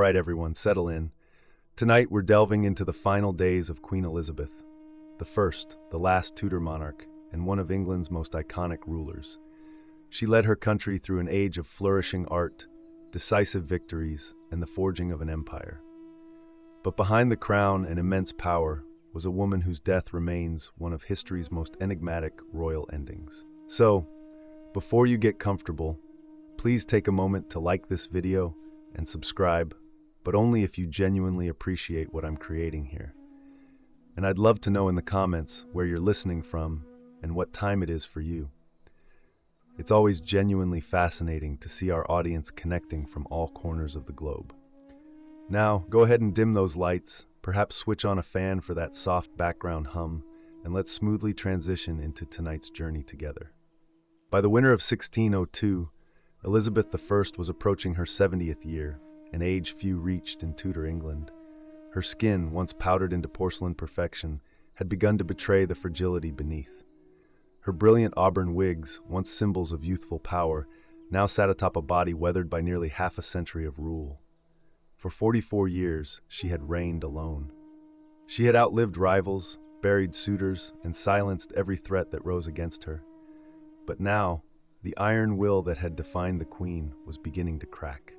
right, everyone, settle in. Tonight we're delving into the final days of Queen Elizabeth, the last Tudor monarch, and one of England's most iconic rulers. She led her country through an age of flourishing art, decisive victories, and the forging of an empire. But behind the crown and immense power was a woman whose death remains one of history's most enigmatic royal endings. So, before you get comfortable, please take a moment to like this video and subscribe, but only if you genuinely appreciate what I'm creating here. And I'd love to know in the comments where you're listening from and what time it is for you. It's always genuinely fascinating to see our audience connecting from all corners of the globe. Now, go ahead and dim those lights, perhaps switch on a fan for that soft background hum, and let's smoothly transition into tonight's journey together. By the winter of 1602, Elizabeth I was approaching her 70th year, an age few reached in Tudor England. Her skin, once powdered into porcelain perfection, had begun to betray the fragility beneath. Her brilliant auburn wigs, once symbols of youthful power, now sat atop a body weathered by nearly half a century of rule. For 44 years, she had reigned alone. She had outlived rivals, buried suitors, and silenced every threat that rose against her. But now, the iron will that had defined the queen was beginning to crack.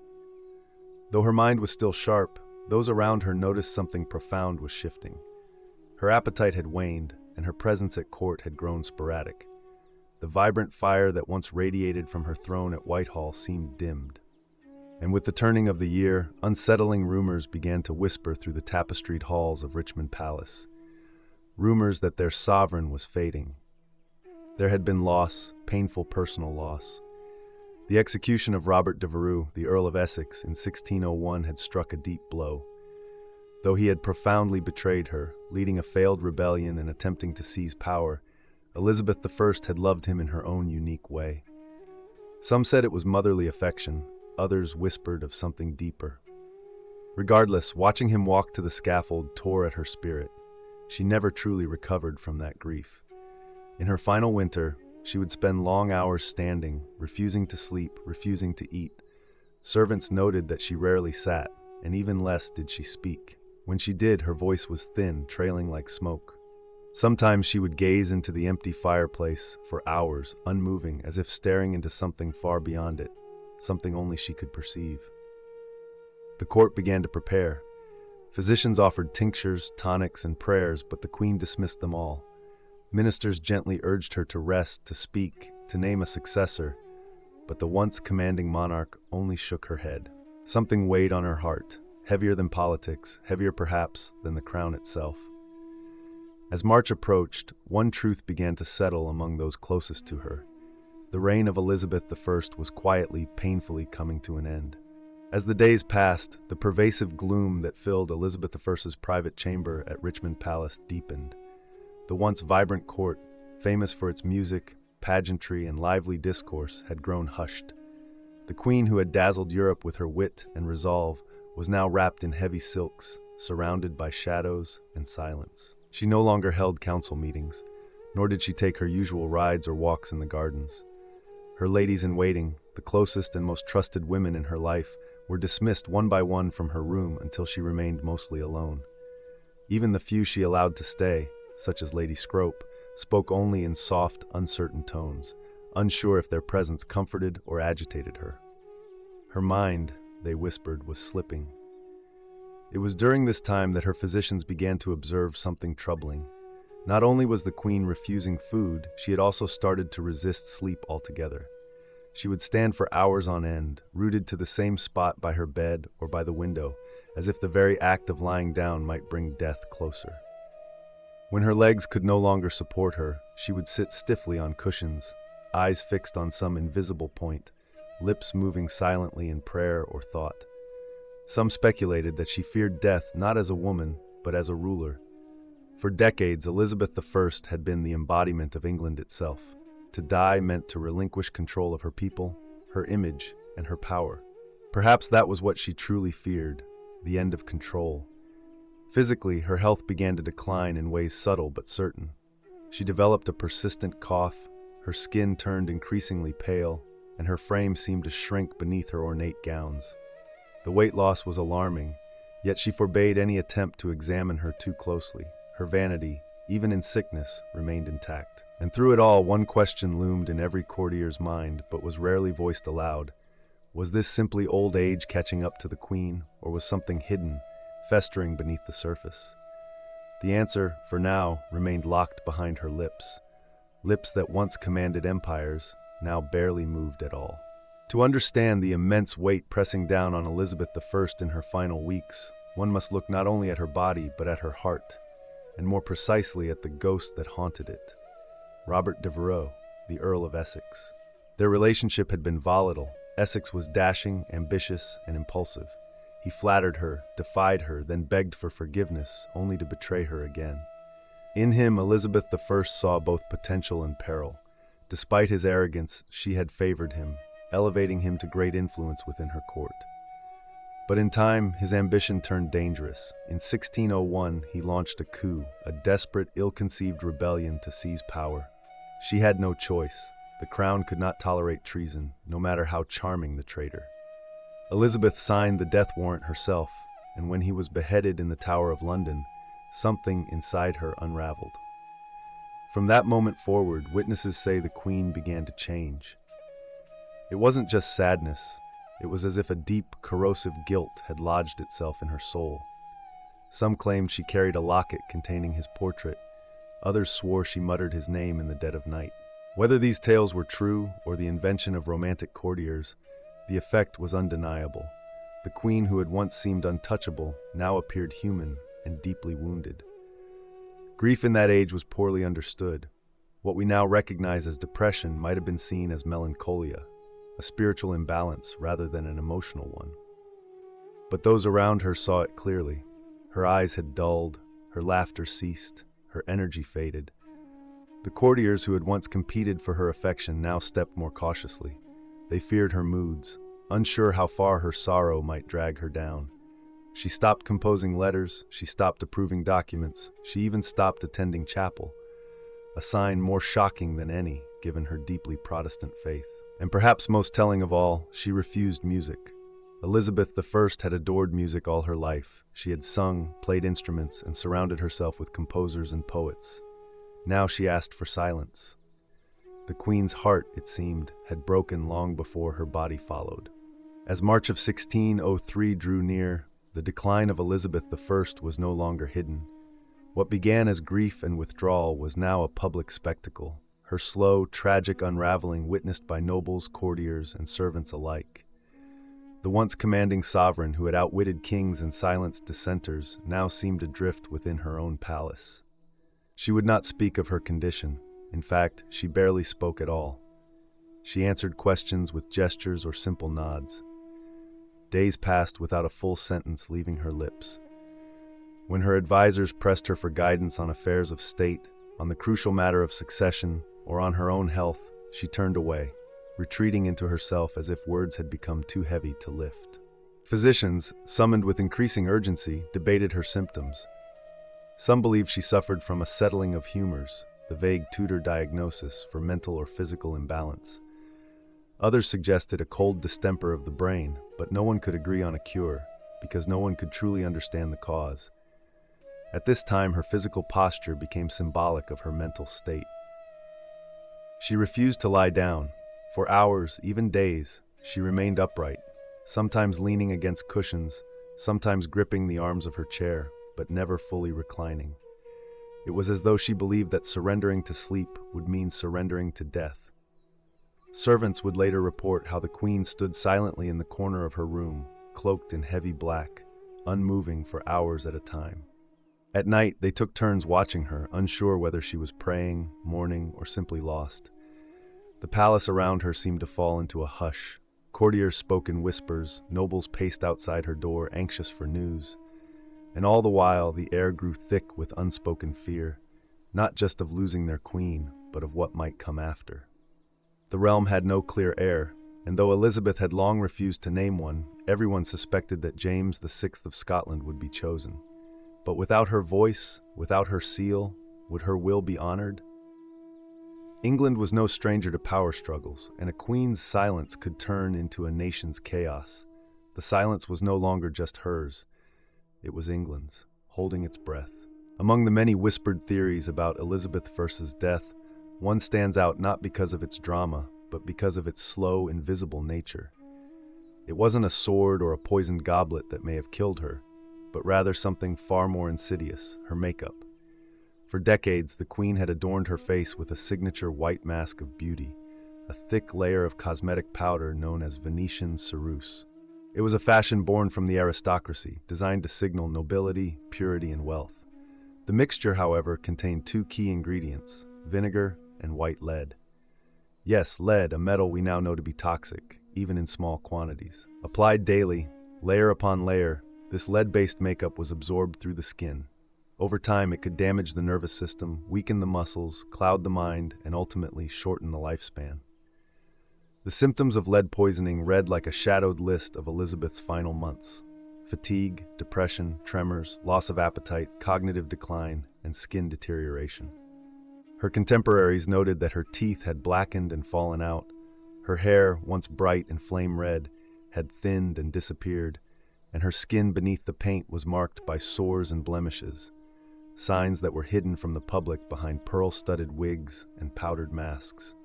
Though her mind was still sharp, those around her noticed something profound was shifting. Her appetite had waned, and her presence at court had grown sporadic. The vibrant fire that once radiated from her throne at Whitehall seemed dimmed. And with the turning of the year, unsettling rumors began to whisper through the tapestried halls of Richmond Palace. Rumors that their sovereign was fading. There had been loss, painful personal loss. The execution of Robert Devereux, the Earl of Essex, in 1601 had struck a deep blow. Though he had profoundly betrayed her, leading a failed rebellion and attempting to seize power, Elizabeth I had loved him in her own unique way. Some said it was motherly affection, others whispered of something deeper. Regardless, watching him walk to the scaffold tore at her spirit. She never truly recovered from that grief. In her final winter, she would spend long hours standing, refusing to sleep, refusing to eat. Servants noted that she rarely sat, and even less did she speak. When she did, her voice was thin, trailing like smoke. Sometimes she would gaze into the empty fireplace for hours, unmoving, as if staring into something far beyond it, something only she could perceive. The court began to prepare. Physicians offered tinctures, tonics, and prayers, but the queen dismissed them all. Ministers gently urged her to rest, to speak, to name a successor, but the once commanding monarch only shook her head. Something weighed on her heart, heavier than politics, heavier perhaps than the crown itself. As March approached, one truth began to settle among those closest to her. The reign of Elizabeth I was quietly, painfully coming to an end. As the days passed, the pervasive gloom that filled Elizabeth I's private chamber at Richmond Palace deepened. The once vibrant court, famous for its music, pageantry, and lively discourse, had grown hushed. The queen who had dazzled Europe with her wit and resolve was now wrapped in heavy silks, surrounded by shadows and silence. She no longer held council meetings, nor did she take her usual rides or walks in the gardens. Her ladies-in-waiting, the closest and most trusted women in her life, were dismissed one by one from her room until she remained mostly alone. Even the few she allowed to stay, such as Lady Scrope, spoke only in soft, uncertain tones, unsure if their presence comforted or agitated her. Her mind, they whispered, was slipping. It was during this time that her physicians began to observe something troubling. Not only was the queen refusing food, she had also started to resist sleep altogether. She would stand for hours on end, rooted to the same spot by her bed or by the window, as if the very act of lying down might bring death closer. When her legs could no longer support her, she would sit stiffly on cushions, eyes fixed on some invisible point, lips moving silently in prayer or thought. Some speculated that she feared death not as a woman, but as a ruler. For decades, Elizabeth I had been the embodiment of England itself. To die meant to relinquish control of her people, her image, and her power. Perhaps that was what she truly feared, the end of control. Physically, her health began to decline in ways subtle but certain. She developed a persistent cough, her skin turned increasingly pale, and her frame seemed to shrink beneath her ornate gowns. The weight loss was alarming, yet she forbade any attempt to examine her too closely. Her vanity, even in sickness, remained intact. And through it all, one question loomed in every courtier's mind, but was rarely voiced aloud. Was this simply old age catching up to the queen, or was something hidden, festering beneath the surface? The answer, for now, remained locked behind her lips. Lips that once commanded empires, now barely moved at all. To understand the immense weight pressing down on Elizabeth I in her final weeks, one must look not only at her body, but at her heart, and more precisely at the ghost that haunted it. Robert Devereux, the Earl of Essex. Their relationship had been volatile. Essex was dashing, ambitious, and impulsive. He flattered her, defied her, then begged for forgiveness, only to betray her again. In him, Elizabeth I saw both potential and peril. Despite his arrogance, she had favored him, elevating him to great influence within her court. But in time, his ambition turned dangerous. In 1601, he launched a coup, a desperate, ill-conceived rebellion to seize power. She had no choice. The crown could not tolerate treason, no matter how charming the traitor. Elizabeth signed the death warrant herself, and when he was beheaded in the Tower of London, something inside her unraveled. From that moment forward, witnesses say the Queen began to change. It wasn't just sadness. It was as if a deep, corrosive guilt had lodged itself in her soul. Some claimed she carried a locket containing his portrait. Others swore she muttered his name in the dead of night. Whether these tales were true or the invention of romantic courtiers, the effect was undeniable. The Queen, who had once seemed untouchable, now appeared human and deeply wounded. Grief in that age was poorly understood. What we now recognize as depression might have been seen as melancholia, a spiritual imbalance rather than an emotional one. But those around her saw it clearly. Her eyes had dulled, her laughter ceased, her energy faded. The courtiers who had once competed for her affection now stepped more cautiously. They feared her moods, unsure how far her sorrow might drag her down. She stopped composing letters, she stopped approving documents, she even stopped attending chapel, a sign more shocking than any, given her deeply Protestant faith. And perhaps most telling of all, she refused music. Elizabeth I had adored music all her life. She had sung, played instruments, and surrounded herself with composers and poets. Now she asked for silence. The Queen's heart, it seemed, had broken long before her body followed. As March of 1603 drew near, the decline of Elizabeth I was no longer hidden. What began as grief and withdrawal was now a public spectacle, her slow, tragic unraveling witnessed by nobles, courtiers, and servants alike. The once commanding sovereign who had outwitted kings and silenced dissenters now seemed adrift within her own palace. She would not speak of her condition. In fact, she barely spoke at all. She answered questions with gestures or simple nods. Days passed without a full sentence leaving her lips. When her advisors pressed her for guidance on affairs of state, on the crucial matter of succession, or on her own health, she turned away, retreating into herself as if words had become too heavy to lift. Physicians, summoned with increasing urgency, debated her symptoms. Some believed she suffered from a settling of humors, the vague Tudor diagnosis for mental or physical imbalance. Others suggested a cold distemper of the brain, but no one could agree on a cure, because no one could truly understand the cause. At this time, her physical posture became symbolic of her mental state. She refused to lie down. For hours, even days, she remained upright, sometimes leaning against cushions, sometimes gripping the arms of her chair, but never fully reclining. It was as though she believed that surrendering to sleep would mean surrendering to death. Servants would later report how the Queen stood silently in the corner of her room, cloaked in heavy black, unmoving for hours at a time. At night, they took turns watching her, unsure whether she was praying, mourning, or simply lost. The palace around her seemed to fall into a hush. Courtiers spoke in whispers, nobles paced outside her door, anxious for news. And all the while, the air grew thick with unspoken fear, not just of losing their queen, but of what might come after. The realm had no clear heir, and though Elizabeth had long refused to name one, everyone suspected that James VI of Scotland would be chosen. But without her voice, without her seal, would her will be honored? England was no stranger to power struggles, and a queen's silence could turn into a nation's chaos. The silence was no longer just hers. It was England's, holding its breath. Among the many whispered theories about Elizabeth I's death, one stands out not because of its drama, but because of its slow, invisible nature. It wasn't a sword or a poisoned goblet that may have killed her, but rather something far more insidious, her makeup. For decades, the Queen had adorned her face with a signature white mask of beauty, a thick layer of cosmetic powder known as Venetian ceruse. It was a fashion born from the aristocracy, designed to signal nobility, purity, and wealth. The mixture, however, contained two key ingredients: vinegar and white lead. Yes, lead, a metal we now know to be toxic, even in small quantities. Applied daily, layer upon layer, this lead-based makeup was absorbed through the skin. Over time, it could damage the nervous system, weaken the muscles, cloud the mind, and ultimately shorten the lifespan. The symptoms of lead poisoning read like a shadowed list of Elizabeth's final months: fatigue, depression, tremors, loss of appetite, cognitive decline, and skin deterioration. Her contemporaries noted that her teeth had blackened and fallen out. Her hair, once bright and flame red, had thinned and disappeared, and her skin beneath the paint was marked by sores and blemishes, signs that were hidden from the public behind pearl-studded wigs and powdered masks.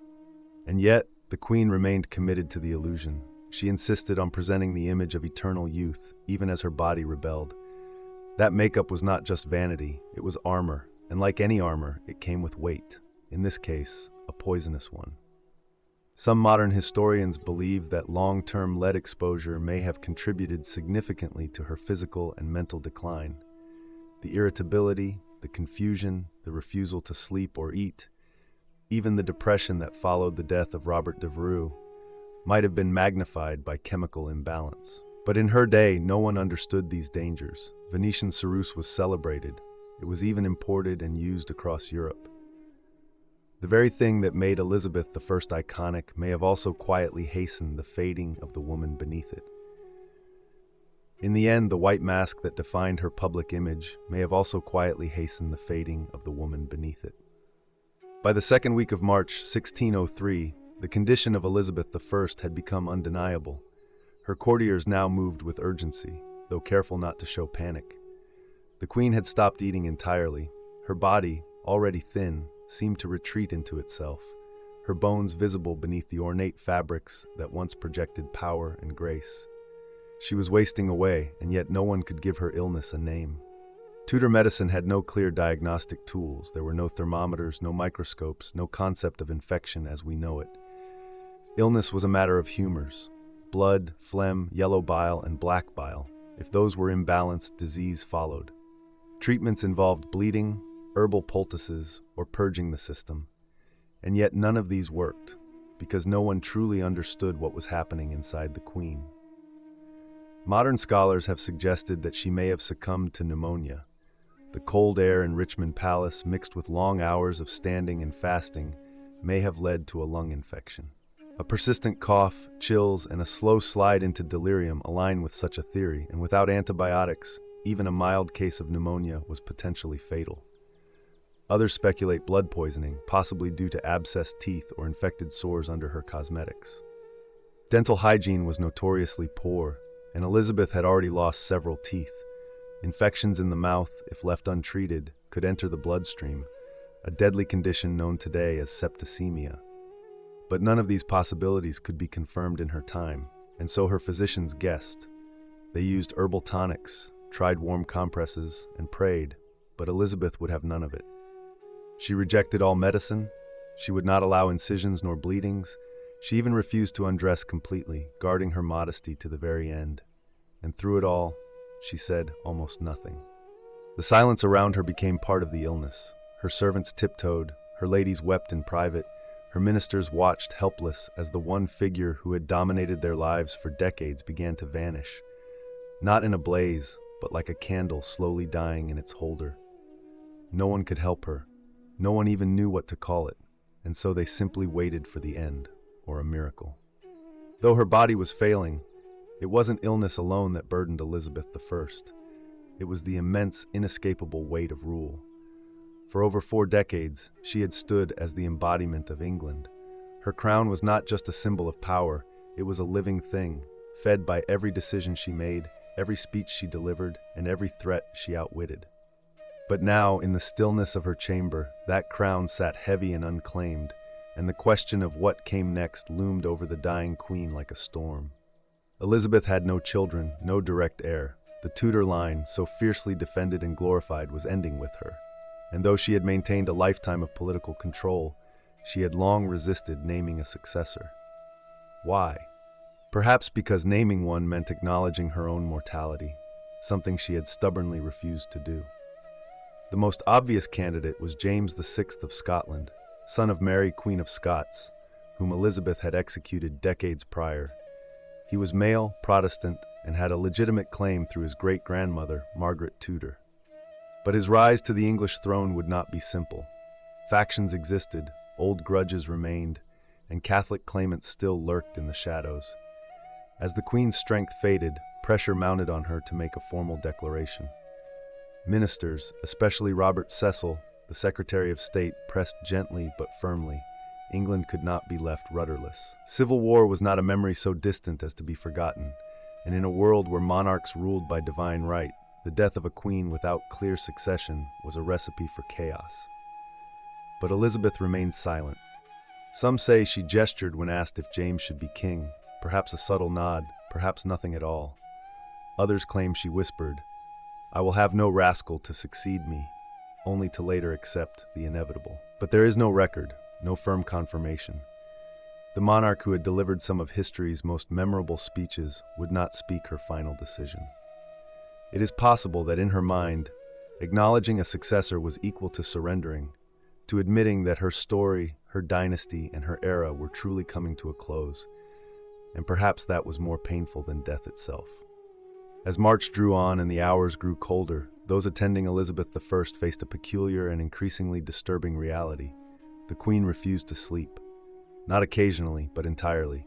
And yet, the Queen remained committed to the illusion. She insisted on presenting the image of eternal youth, even as her body rebelled. That makeup was not just vanity, it was armor, and like any armor, it came with weight, in this case, a poisonous one. Some modern historians believe that long-term lead exposure may have contributed significantly to her physical and mental decline. The irritability, the confusion, the refusal to sleep or eat, even the depression that followed the death of Robert Devereux, might have been magnified by chemical imbalance. But in her day, no one understood these dangers. Venetian ceruse was celebrated. It was even imported and used across Europe. The very thing that made Elizabeth I iconic may have also quietly hastened the fading of the woman beneath it. In the end, the white mask that defined her public image may have also quietly hastened the fading of the woman beneath it. By the second week of March 1603, the condition of Elizabeth I had become undeniable. Her courtiers now moved with urgency, though careful not to show panic. The Queen had stopped eating entirely. Her body, already thin, seemed to retreat into itself, her bones visible beneath the ornate fabrics that once projected power and grace. She was wasting away, and yet no one could give her illness a name. Tudor medicine had no clear diagnostic tools. There were no thermometers, no microscopes, no concept of infection as we know it. Illness was a matter of humors: blood, phlegm, yellow bile, and black bile. If those were imbalanced, disease followed. Treatments involved bleeding, herbal poultices, or purging the system. And yet none of these worked, because no one truly understood what was happening inside the Queen. Modern scholars have suggested that she may have succumbed to pneumonia. The cold air in Richmond Palace, mixed with long hours of standing and fasting, may have led to a lung infection. A persistent cough, chills, and a slow slide into delirium align with such a theory, and without antibiotics, even a mild case of pneumonia was potentially fatal. Others speculate blood poisoning, possibly due to abscessed teeth or infected sores under her cosmetics. Dental hygiene was notoriously poor, and Elizabeth had already lost several teeth. Infections in the mouth, if left untreated, could enter the bloodstream, a deadly condition known today as septicemia. But none of these possibilities could be confirmed in her time, and so her physicians guessed. They used herbal tonics, tried warm compresses, and prayed, but Elizabeth would have none of it. She rejected all medicine. She would not allow incisions nor bleedings. She even refused to undress completely, guarding her modesty to the very end. And through it all, she said almost nothing. The silence around her became part of the illness. Her servants tiptoed, her ladies wept in private, her ministers watched helpless as the one figure who had dominated their lives for decades began to vanish. Not in a blaze, but like a candle slowly dying in its holder. No one could help her. No one even knew what to call it, and so they simply waited for the end, or a miracle. Though her body was failing, it wasn't illness alone that burdened Elizabeth I. It was the immense, inescapable weight of rule. For over 4 decades, she had stood as the embodiment of England. Her crown was not just a symbol of power, it was a living thing, fed by every decision she made, every speech she delivered, and every threat she outwitted. But now, in the stillness of her chamber, that crown sat heavy and unclaimed, and the question of what came next loomed over the dying queen like a storm. Elizabeth had no children, no direct heir. The Tudor line, so fiercely defended and glorified, was ending with her. And though she had maintained a lifetime of political control, she had long resisted naming a successor. Why? Perhaps because naming one meant acknowledging her own mortality, something she had stubbornly refused to do. The most obvious candidate was James VI of Scotland, son of Mary, Queen of Scots, whom Elizabeth had executed decades prior. He was male, Protestant, and had a legitimate claim through his great-grandmother, Margaret Tudor. But his rise to the English throne would not be simple. Factions existed, old grudges remained, and Catholic claimants still lurked in the shadows. As the Queen's strength faded, pressure mounted on her to make a formal declaration. Ministers, especially Robert Cecil, the Secretary of State, pressed gently but firmly. England could not be left rudderless. Civil war was not a memory so distant as to be forgotten, and in a world where monarchs ruled by divine right, the death of a queen without clear succession was a recipe for chaos. But Elizabeth remained silent. Some say she gestured when asked if James should be king, perhaps a subtle nod, perhaps nothing at all. Others claim she whispered, "I will have no rascal to succeed me," only to later accept the inevitable. But there is no record, no firm confirmation. The monarch who had delivered some of history's most memorable speeches would not speak her final decision. It is possible that in her mind, acknowledging a successor was equal to surrendering, to admitting that her story, her dynasty, and her era were truly coming to a close, and perhaps that was more painful than death itself. As March drew on and the hours grew colder, those attending Elizabeth I faced a peculiar and increasingly disturbing reality. The Queen refused to sleep. Not occasionally, but entirely.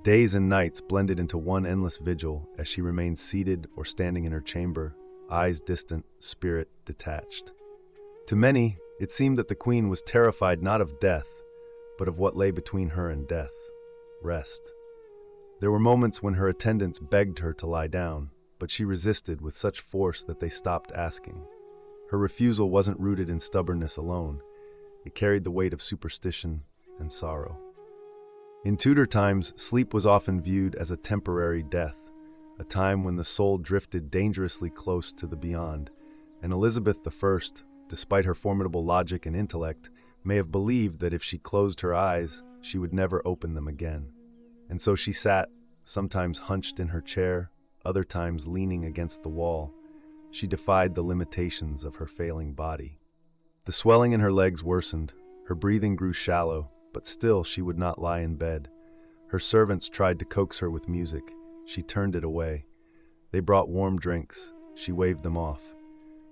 Days and nights blended into one endless vigil as she remained seated or standing in her chamber, eyes distant, spirit detached. To many, it seemed that the Queen was terrified not of death, but of what lay between her and death: rest. There were moments when her attendants begged her to lie down, but she resisted with such force that they stopped asking. Her refusal wasn't rooted in stubbornness alone. It carried the weight of superstition and sorrow. In Tudor times, sleep was often viewed as a temporary death, a time when the soul drifted dangerously close to the beyond, and Elizabeth I, despite her formidable logic and intellect, may have believed that if she closed her eyes, she would never open them again. And so she sat, sometimes hunched in her chair, other times leaning against the wall. She defied the limitations of her failing body. The swelling in her legs worsened, her breathing grew shallow, but still she would not lie in bed. Her servants tried to coax her with music. She turned it away. They brought warm drinks. She waved them off.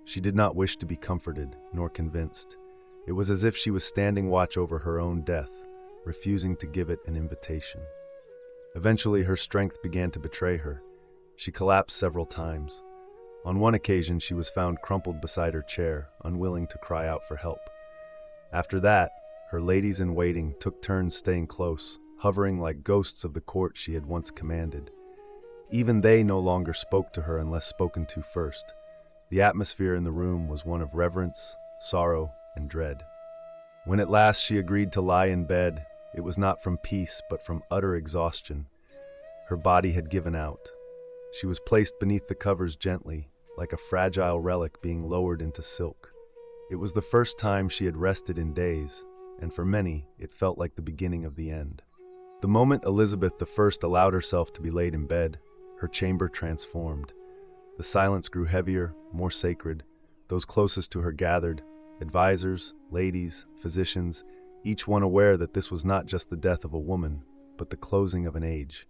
She did not wish to be comforted, nor convinced. It was as if she was standing watch over her own death, refusing to give it an invitation. Eventually, her strength began to betray her. She collapsed several times. On one occasion, she was found crumpled beside her chair, unwilling to cry out for help. After that, her ladies-in-waiting took turns staying close, hovering like ghosts of the court she had once commanded. Even they no longer spoke to her unless spoken to first. The atmosphere in the room was one of reverence, sorrow, and dread. When at last she agreed to lie in bed, it was not from peace but from utter exhaustion. Her body had given out. She was placed beneath the covers gently, like a fragile relic being lowered into silk. It was the first time she had rested in days, and for many, it felt like the beginning of the end. The moment Elizabeth I allowed herself to be laid in bed, her chamber transformed. The silence grew heavier, more sacred. Those closest to her gathered, advisors, ladies, physicians, each one aware that this was not just the death of a woman, but the closing of an age.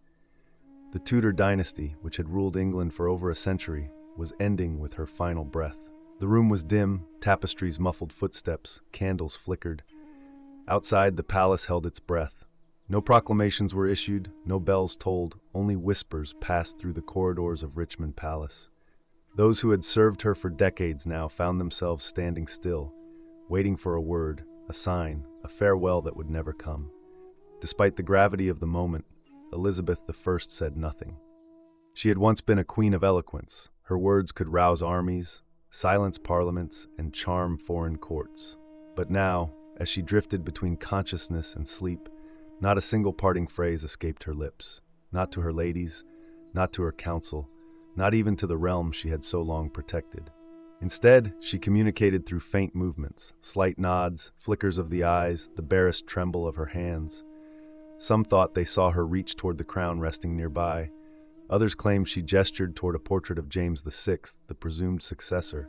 The Tudor dynasty, which had ruled England for over a century, was ending with her final breath. The room was dim, tapestries muffled footsteps, candles flickered. Outside, the palace held its breath. No proclamations were issued, no bells tolled, only whispers passed through the corridors of Richmond Palace. Those who had served her for decades now found themselves standing still, waiting for a word, a sign, a farewell that would never come. Despite the gravity of the moment, Elizabeth I said nothing. She had once been a queen of eloquence. Her words could rouse armies, silence parliaments, and charm foreign courts. But now, as she drifted between consciousness and sleep, not a single parting phrase escaped her lips. Not to her ladies, not to her council, not even to the realm she had so long protected. Instead, she communicated through faint movements, slight nods, flickers of the eyes, the barest tremble of her hands. Some thought they saw her reach toward the crown resting nearby. Others claimed she gestured toward a portrait of James VI, the presumed successor.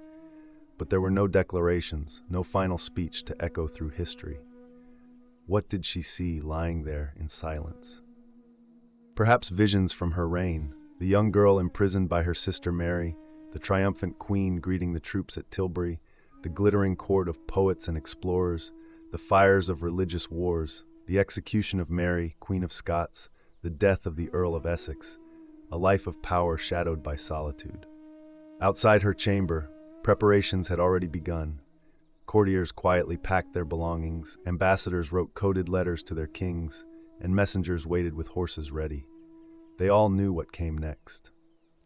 But there were no declarations, no final speech to echo through history. What did she see lying there in silence? Perhaps visions from her reign, the young girl imprisoned by her sister Mary, the triumphant queen greeting the troops at Tilbury, the glittering court of poets and explorers, the fires of religious wars, the execution of Mary, Queen of Scots, the death of the Earl of Essex, a life of power shadowed by solitude. Outside her chamber, preparations had already begun. Courtiers quietly packed their belongings, ambassadors wrote coded letters to their kings, and messengers waited with horses ready. They all knew what came next.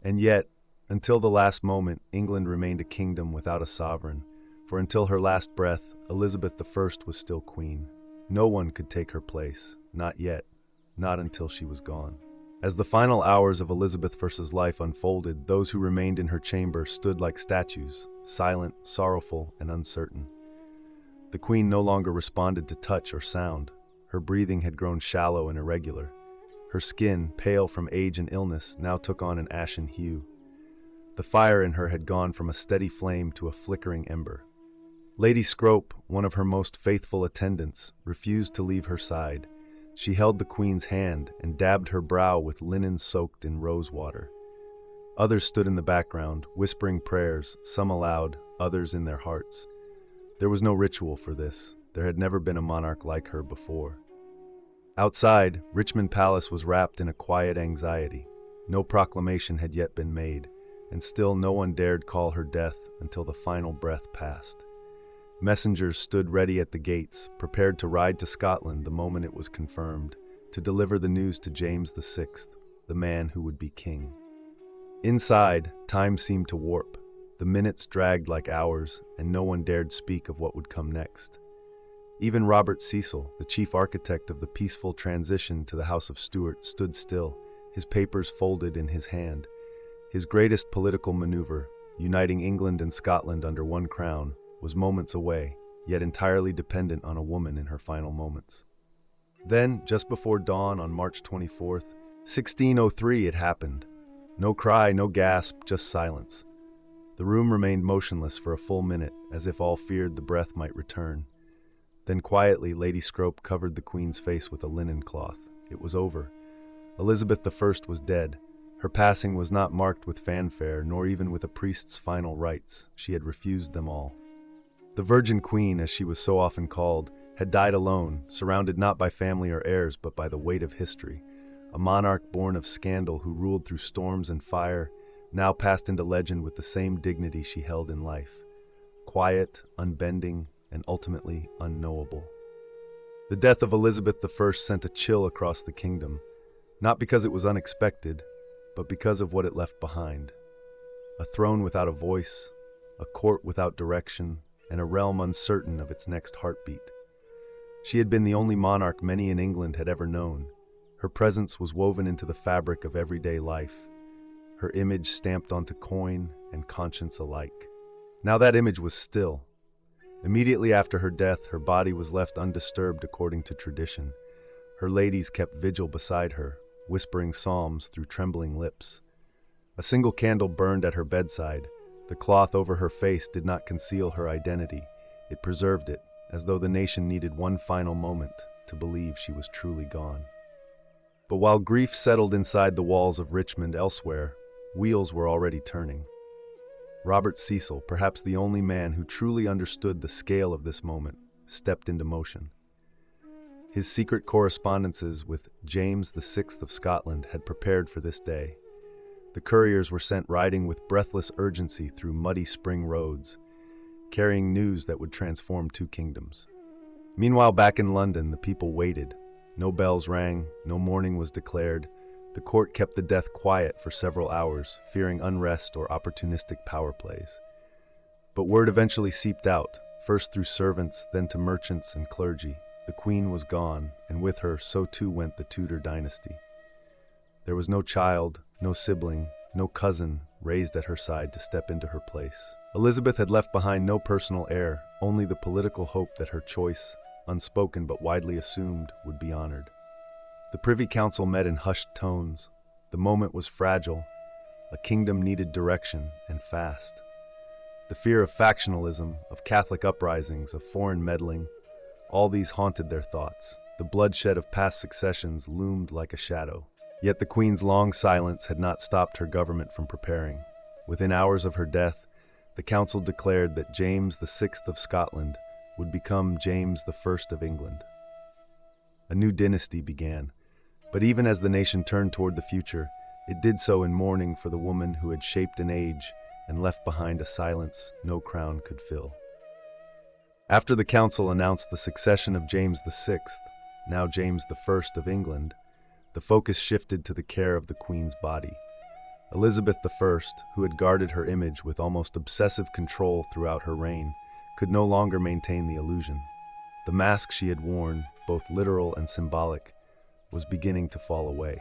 And yet, until the last moment, England remained a kingdom without a sovereign, for until her last breath, Elizabeth I was still queen. No one could take her place, not yet, not until she was gone. As the final hours of Elizabeth I's life unfolded, those who remained in her chamber stood like statues, silent, sorrowful, and uncertain. The queen no longer responded to touch or sound. Her breathing had grown shallow and irregular. Her skin, pale from age and illness, now took on an ashen hue. The fire in her had gone from a steady flame to a flickering ember. Lady Scrope, one of her most faithful attendants, refused to leave her side. She held the queen's hand and dabbed her brow with linen soaked in rose water. Others stood in the background, whispering prayers, some aloud, others in their hearts. There was no ritual for this. There had never been a monarch like her before. Outside, Richmond Palace was wrapped in a quiet anxiety. No proclamation had yet been made, and still no one dared call her death until the final breath passed. Messengers stood ready at the gates, prepared to ride to Scotland the moment it was confirmed, to deliver the news to James VI, the man who would be king. Inside, time seemed to warp. The minutes dragged like hours, and no one dared speak of what would come next. Even Robert Cecil, the chief architect of the peaceful transition to the House of Stuart, stood still, his papers folded in his hand. His greatest political maneuver, uniting England and Scotland under one crown, was moments away, yet entirely dependent on a woman in her final moments. Then, just before dawn on March 24th, 1603, it happened. No cry, no gasp, just silence. The room remained motionless for a full minute, as if all feared the breath might return. Then quietly, Lady Scrope covered the Queen's face with a linen cloth. It was over. Elizabeth I was dead. Her passing was not marked with fanfare, nor even with a priest's final rites. She had refused them all. The Virgin Queen, as she was so often called, had died alone, surrounded not by family or heirs, but by the weight of history. A monarch born of scandal who ruled through storms and fire, now passed into legend with the same dignity she held in life. Quiet, unbending, and ultimately unknowable. The death of Elizabeth I sent a chill across the kingdom, not because it was unexpected, but because of what it left behind. A throne without a voice, a court without direction, and a realm uncertain of its next heartbeat. She had been the only monarch many in England had ever known. Her presence was woven into the fabric of everyday life, her image stamped onto coin and conscience alike. Now that image was still. Immediately after her death, her body was left undisturbed according to tradition. Her ladies kept vigil beside her, whispering psalms through trembling lips. A single candle burned at her bedside. The cloth over her face did not conceal her identity. It preserved it, as though the nation needed one final moment to believe she was truly gone. But while grief settled inside the walls of Richmond elsewhere, wheels were already turning. Robert Cecil, perhaps the only man who truly understood the scale of this moment, stepped into motion. His secret correspondences with James VI of Scotland had prepared for this day. The couriers were sent riding with breathless urgency through muddy spring roads, carrying news that would transform two kingdoms. Meanwhile, back in London, the people waited. No bells rang, no mourning was declared. The court kept the death quiet for several hours, fearing unrest or opportunistic power plays. But word eventually seeped out, first through servants, then to merchants and clergy. The queen was gone, and with her, so too went the Tudor dynasty. There was no child, no sibling, no cousin raised at her side to step into her place. Elizabeth had left behind no personal heir, only the political hope that her choice, unspoken but widely assumed, would be honored. The Privy Council met in hushed tones. The moment was fragile. A kingdom needed direction, and fast. The fear of factionalism, of Catholic uprisings, of foreign meddling, all these haunted their thoughts. The bloodshed of past successions loomed like a shadow. Yet the Queen's long silence had not stopped her government from preparing. Within hours of her death, the Council declared that James VI of Scotland would become James I of England. A new dynasty began, but even as the nation turned toward the future, it did so in mourning for the woman who had shaped an age and left behind a silence no crown could fill. After the council announced the succession of James VI, now James I of England, the focus shifted to the care of the Queen's body. Elizabeth I, who had guarded her image with almost obsessive control throughout her reign, could no longer maintain the illusion. The mask she had worn, both literal and symbolic, was beginning to fall away.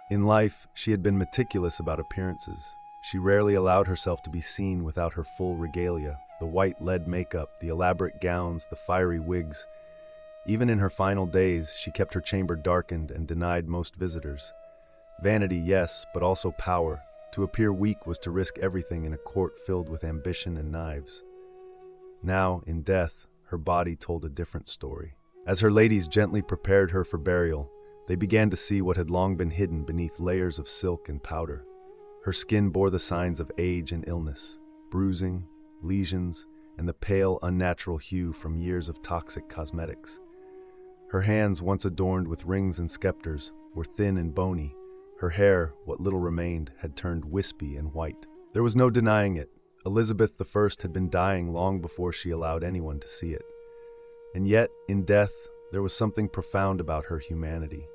In life, she had been meticulous about appearances. She rarely allowed herself to be seen without her full regalia, the white lead makeup, the elaborate gowns, the fiery wigs. Even in her final days, she kept her chamber darkened and denied most visitors. Vanity, yes, but also power. To appear weak was to risk everything in a court filled with ambition and knives. Now, in death, her body told a different story. As her ladies gently prepared her for burial, they began to see what had long been hidden beneath layers of silk and powder. Her skin bore the signs of age and illness, bruising, lesions, and the pale, unnatural hue from years of toxic cosmetics. Her hands, once adorned with rings and scepters, were thin and bony. Her hair, what little remained, had turned wispy and white. There was no denying it. Elizabeth I had been dying long before she allowed anyone to see it. And yet, in death, there was something profound about her humanity.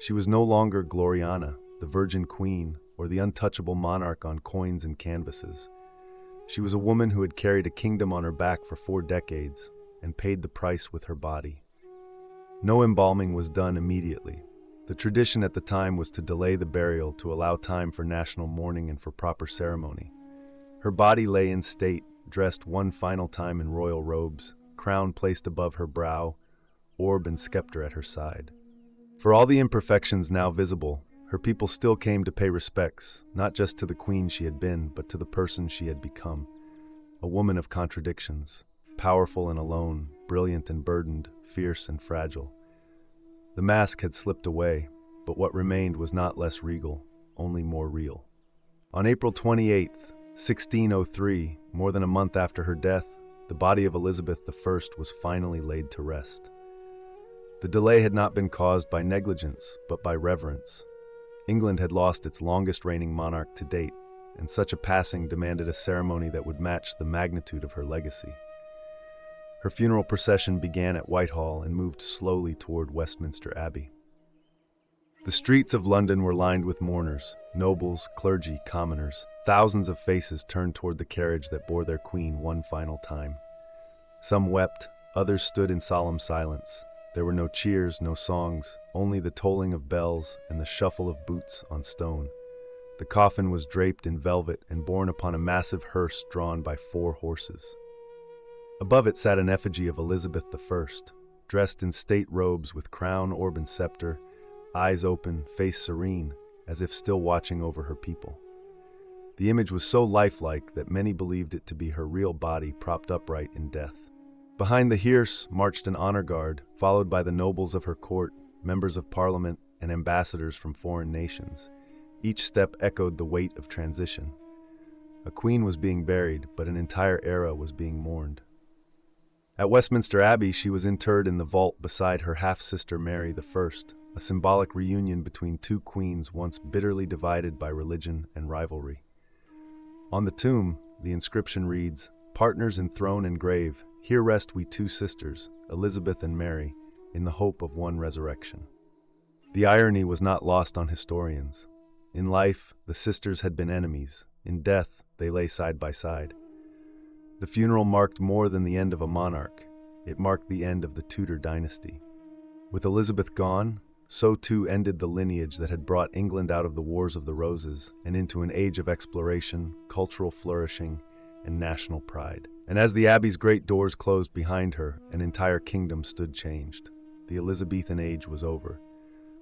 She was no longer Gloriana, the Virgin Queen, or the untouchable monarch on coins and canvases. She was a woman who had carried a kingdom on her back for 4 decades and paid the price with her body. No embalming was done immediately. The tradition at the time was to delay the burial to allow time for national mourning and for proper ceremony. Her body lay in state, dressed one final time in royal robes, crown placed above her brow, orb and scepter at her side. For all the imperfections now visible, her people still came to pay respects, not just to the queen she had been, but to the person she had become. A woman of contradictions, powerful and alone, brilliant and burdened, fierce and fragile. The mask had slipped away, but what remained was not less regal, only more real. On April 28, 1603, more than a month after her death, the body of Elizabeth I was finally laid to rest. The delay had not been caused by negligence, but by reverence. England had lost its longest reigning monarch to date, and such a passing demanded a ceremony that would match the magnitude of her legacy. Her funeral procession began at Whitehall and moved slowly toward Westminster Abbey. The streets of London were lined with mourners, nobles, clergy, commoners. Thousands of faces turned toward the carriage that bore their queen one final time. Some wept, others stood in solemn silence. There were no cheers, no songs, only the tolling of bells and the shuffle of boots on stone. The coffin was draped in velvet and borne upon a massive hearse drawn by 4 horses. Above it sat an effigy of Elizabeth I, dressed in state robes with crown, orb, and scepter, eyes open, face serene, as if still watching over her people. The image was so lifelike that many believed it to be her real body propped upright in death. Behind the hearse marched an honor guard, followed by the nobles of her court, members of parliament, and ambassadors from foreign nations. Each step echoed the weight of transition. A queen was being buried, but an entire era was being mourned. At Westminster Abbey, she was interred in the vault beside her half-sister Mary I, a symbolic reunion between 2 queens once bitterly divided by religion and rivalry. On the tomb, the inscription reads, "Partners in throne and grave, here rest we 2 sisters, Elizabeth and Mary, in the hope of one resurrection. The irony was not lost on historians. In life, the sisters had been enemies. In death, they lay side by side. The funeral marked more than the end of a monarch. It marked the end of the Tudor dynasty. With Elizabeth gone, so too ended the lineage that had brought England out of the Wars of the Roses and into an age of exploration, cultural flourishing, and national pride. And as the Abbey's great doors closed behind her, an entire kingdom stood changed. The Elizabethan age was over.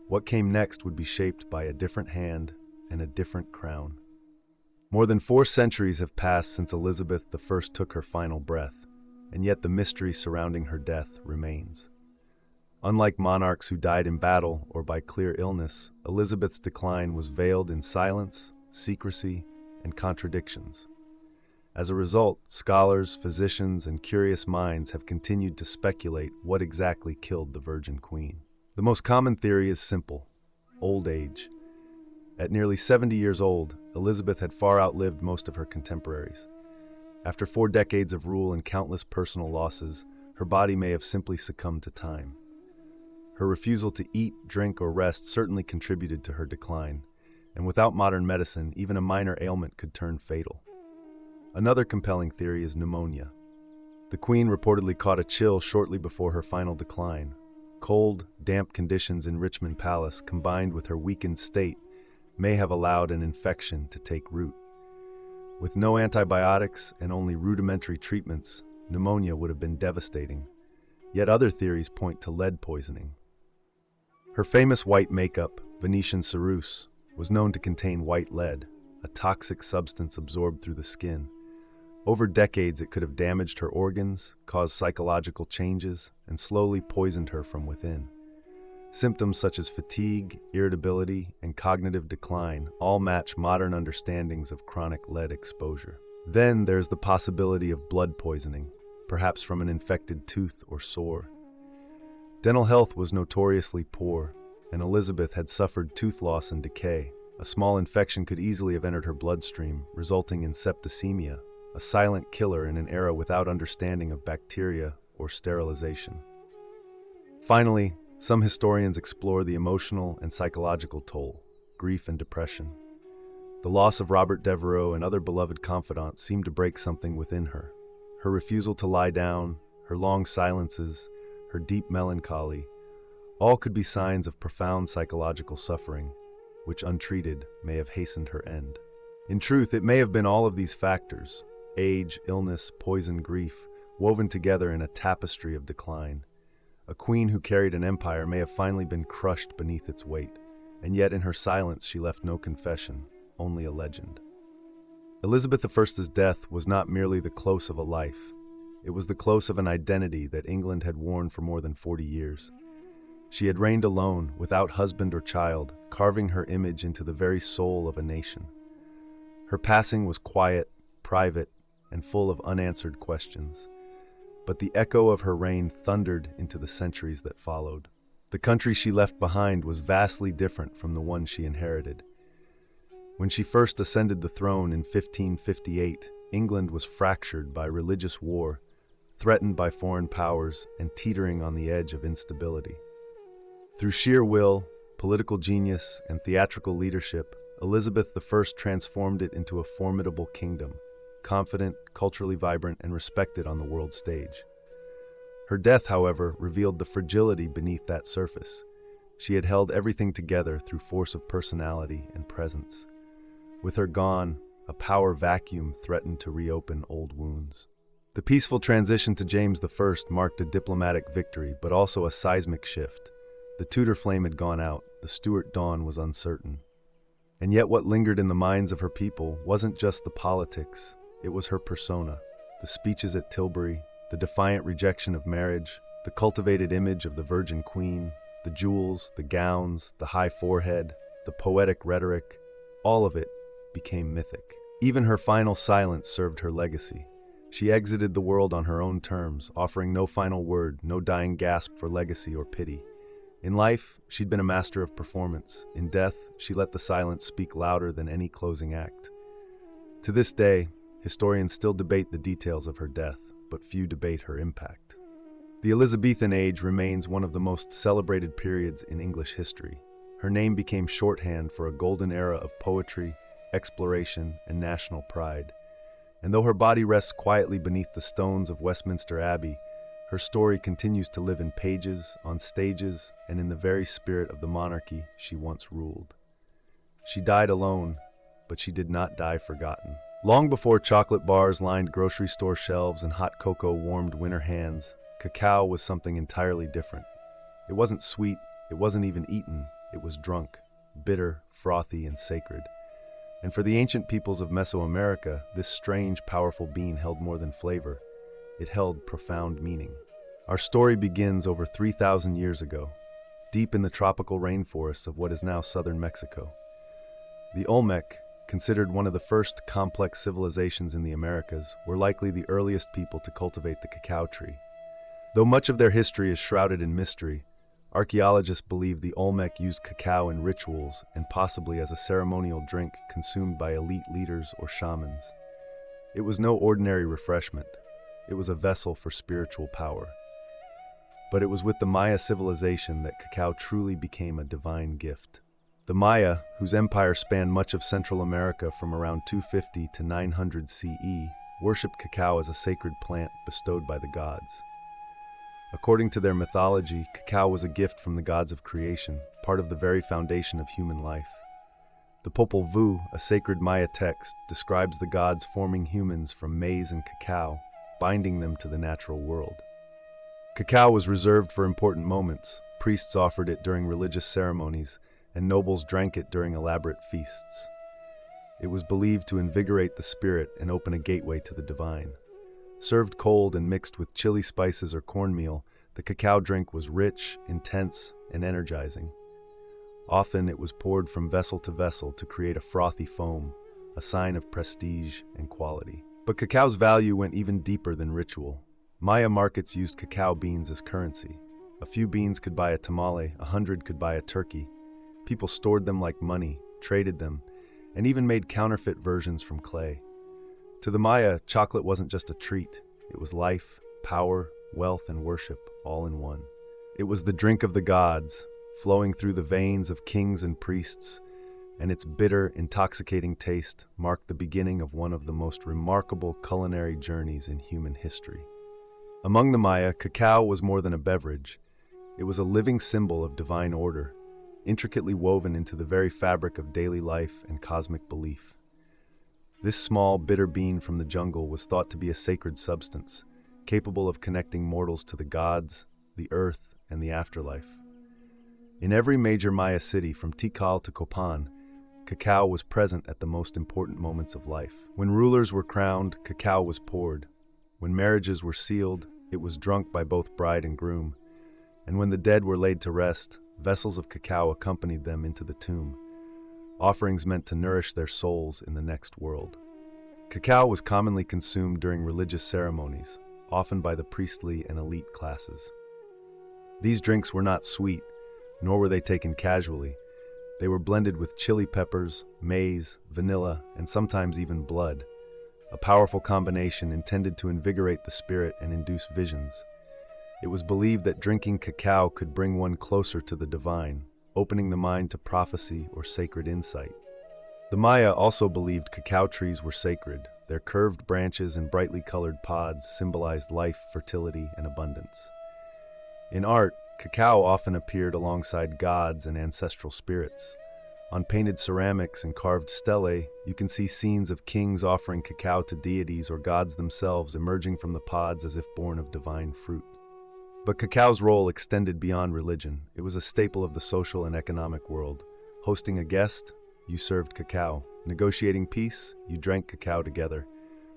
What came next would be shaped by a different hand and a different crown. More than 4 centuries have passed since Elizabeth I took her final breath, and yet the mystery surrounding her death remains. Unlike monarchs who died in battle or by clear illness, Elizabeth's decline was veiled in silence, secrecy, and contradictions. As a result, scholars, physicians, and curious minds have continued to speculate what exactly killed the Virgin Queen. The most common theory is simple: old age. At nearly 70 years old, Elizabeth had far outlived most of her contemporaries. After 4 decades of rule and countless personal losses, her body may have simply succumbed to time. Her refusal to eat, drink, or rest certainly contributed to her decline, and without modern medicine, even a minor ailment could turn fatal. Another compelling theory is pneumonia. The Queen reportedly caught a chill shortly before her final decline. Cold, damp conditions in Richmond Palace, combined with her weakened state, may have allowed an infection to take root. With no antibiotics and only rudimentary treatments, pneumonia would have been devastating. Yet other theories point to lead poisoning. Her famous white makeup, Venetian ceruse, was known to contain white lead, a toxic substance absorbed through the skin. Over decades, it could have damaged her organs, caused psychological changes, and slowly poisoned her from within. Symptoms such as fatigue, irritability, and cognitive decline all match modern understandings of chronic lead exposure. Then there's the possibility of blood poisoning, perhaps from an infected tooth or sore. Dental health was notoriously poor, and Elizabeth had suffered tooth loss and decay. A small infection could easily have entered her bloodstream, resulting in septicemia, a silent killer in an era without understanding of bacteria or sterilization. Finally, some historians explore the emotional and psychological toll, grief and depression. The loss of Robert Devereux and other beloved confidants seemed to break something within her. Her refusal to lie down, her long silences, her deep melancholy, all could be signs of profound psychological suffering, which untreated may have hastened her end. In truth, it may have been all of these factors, age, illness, poison, grief, woven together in a tapestry of decline. A queen who carried an empire may have finally been crushed beneath its weight, and yet in her silence she left no confession, only a legend. Elizabeth I's death was not merely the close of a life. It was the close of an identity that England had worn for more than 40 years. She had reigned alone, without husband or child, carving her image into the very soul of a nation. Her passing was quiet, private, and full of unanswered questions. But the echo of her reign thundered into the centuries that followed. The country she left behind was vastly different from the one she inherited. When she first ascended the throne in 1558, England was fractured by religious war, threatened by foreign powers, and teetering on the edge of instability. Through sheer will, political genius, and theatrical leadership, Elizabeth I transformed it into a formidable kingdom, confident, culturally vibrant, and respected on the world stage. Her death, however, revealed the fragility beneath that surface. She had held everything together through force of personality and presence. With her gone, a power vacuum threatened to reopen old wounds. The peaceful transition to James I marked a diplomatic victory, but also a seismic shift. The Tudor flame had gone out, the Stuart dawn was uncertain. And yet what lingered in the minds of her people wasn't just the politics, it was her persona. The speeches at Tilbury, the defiant rejection of marriage, the cultivated image of the Virgin Queen, the jewels, the gowns, the high forehead, the poetic rhetoric, all of it became mythic. Even her final silence served her legacy. She exited the world on her own terms, offering no final word, no dying gasp for legacy or pity. In life, she'd been a master of performance. In death, she let the silence speak louder than any closing act. To this day, historians still debate the details of her death, but few debate her impact. The Elizabethan age remains one of the most celebrated periods in English history. Her name became shorthand for a golden era of poetry, exploration, and national pride. And though her body rests quietly beneath the stones of Westminster Abbey, her story continues to live in pages, on stages, and in the very spirit of the monarchy she once ruled. She died alone, but she did not die forgotten. Long before chocolate bars lined grocery store shelves and hot cocoa warmed winter hands, cacao was something entirely different. It wasn't sweet, it wasn't even eaten, it was drunk, bitter, frothy, and sacred. And for the ancient peoples of Mesoamerica, this strange, powerful bean held more than flavor. It held profound meaning. Our story begins over 3,000 years ago, deep in the tropical rainforests of what is now southern Mexico. The Olmec, considered one of the first complex civilizations in the Americas, were likely the earliest people to cultivate the cacao tree. Though much of their history is shrouded in mystery, archaeologists believe the Olmec used cacao in rituals and possibly as a ceremonial drink consumed by elite leaders or shamans. It was no ordinary refreshment. It was a vessel for spiritual power. But it was with the Maya civilization that cacao truly became a divine gift. The Maya, whose empire spanned much of Central America from around 250 to 900 CE, worshipped cacao as a sacred plant bestowed by the gods. According to their mythology, cacao was a gift from the gods of creation, part of the very foundation of human life. The Popol Vuh, a sacred Maya text, describes the gods forming humans from maize and cacao, binding them to the natural world. Cacao was reserved for important moments. Priests offered it during religious ceremonies, and nobles drank it during elaborate feasts. It was believed to invigorate the spirit and open a gateway to the divine. Served cold and mixed with chili spices or cornmeal, the cacao drink was rich, intense, and energizing. Often it was poured from vessel to vessel to create a frothy foam, a sign of prestige and quality. But cacao's value went even deeper than ritual. Maya markets used cacao beans as currency. A few beans could buy a tamale, 100 could buy a turkey. People stored them like money, traded them, and even made counterfeit versions from clay. To the Maya, chocolate wasn't just a treat. It was life, power, wealth, and worship, all in one. It was the drink of the gods, flowing through the veins of kings and priests, and its bitter, intoxicating taste marked the beginning of one of the most remarkable culinary journeys in human history. Among the Maya, cacao was more than a beverage. It was a living symbol of divine order, intricately woven into the very fabric of daily life and cosmic belief. This small, bitter bean from the jungle was thought to be a sacred substance, capable of connecting mortals to the gods, the earth, and the afterlife. In every major Maya city, from Tikal to Copan, cacao was present at the most important moments of life. When rulers were crowned, cacao was poured. When marriages were sealed, it was drunk by both bride and groom. And when the dead were laid to rest, vessels of cacao accompanied them into the tomb, offerings meant to nourish their souls in the next world. Cacao was commonly consumed during religious ceremonies, often by the priestly and elite classes. These drinks were not sweet, nor were they taken casually. They were blended with chili peppers, maize, vanilla, and sometimes even blood, a powerful combination intended to invigorate the spirit and induce visions. It was believed that drinking cacao could bring one closer to the divine, opening the mind to prophecy or sacred insight. The Maya also believed cacao trees were sacred. Their curved branches and brightly colored pods symbolized life, fertility, and abundance. In art, cacao often appeared alongside gods and ancestral spirits. On painted ceramics and carved stelae, you can see scenes of kings offering cacao to deities or gods themselves emerging from the pods as if born of divine fruit. But cacao's role extended beyond religion. It was a staple of the social and economic world. Hosting a guest, you served cacao. Negotiating peace, you drank cacao together.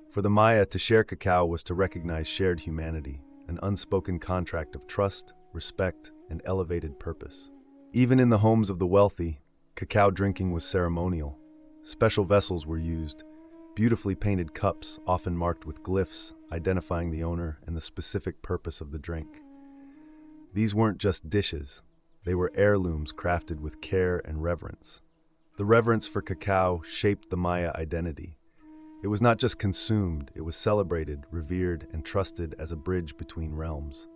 For the Maya, to share cacao was to recognize shared humanity, an unspoken contract of trust, respect, and elevated purpose. Even in the homes of the wealthy, cacao drinking was ceremonial. Special vessels were used, beautifully painted cups often marked with glyphs identifying the owner and the specific purpose of the drink. These weren't just dishes, they were heirlooms crafted with care and reverence. The reverence for cacao shaped the Maya identity. It was not just consumed, it was celebrated, revered, and trusted as a bridge between realms.